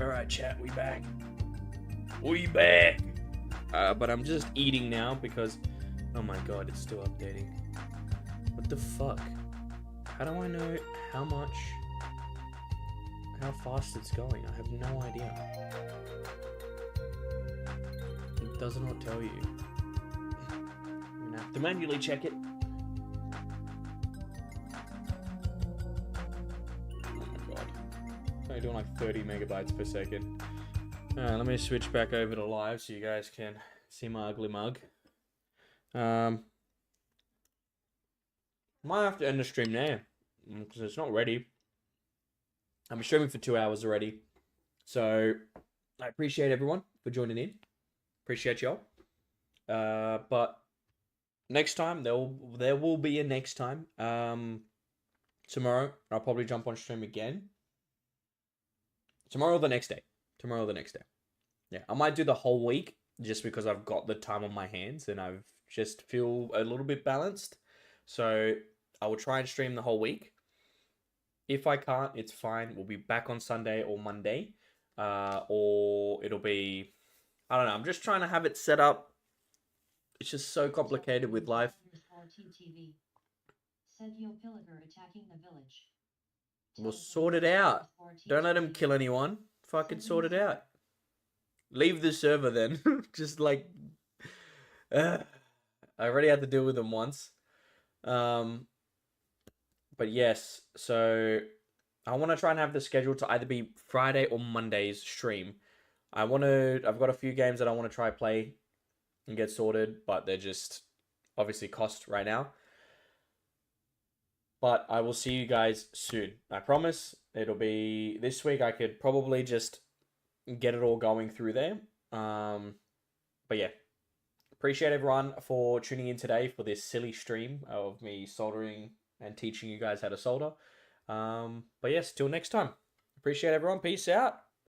Alright, chat, we back. We back! But I'm just eating now because... Oh my god, it's still updating. What the fuck? How do I know how fast it's going? I have no idea. It does not tell you. I'm gonna have to manually check it. Oh my god. It's only doing like 30 megabytes per second. Alright, let me switch back over to live so you guys can see my ugly mug. Might have to end the stream now because it's not ready. I'm streaming for 2 hours already, so I appreciate everyone for joining in. Appreciate y'all. But next time there will be a next time. Tomorrow I'll probably jump on stream again. Tomorrow or the next day. Yeah, I might do the whole week just because I've got the time on my hands and I've just feel a little bit balanced. So I will try and stream the whole week. If I can't, it's fine. We'll be back on Sunday or Monday. Or it'll be... I don't know. I'm just trying to have it set up. It's just so complicated with life. We'll sort it out. Don't let him kill anyone. Fucking sort it out. Leave the server then. Just like... I already had to deal with them once. But yes, so I want to try and have the schedule to either be Friday or Monday's stream. I've got a few games that I want to try play and get sorted, but they're just obviously cost right now. But I will see you guys soon. I promise it'll be this week. I could probably just get it all going through there. But yeah, appreciate everyone for tuning in today for this silly stream of me soldering and teaching you guys how to solder. But yes, till next time. Appreciate everyone. Peace out.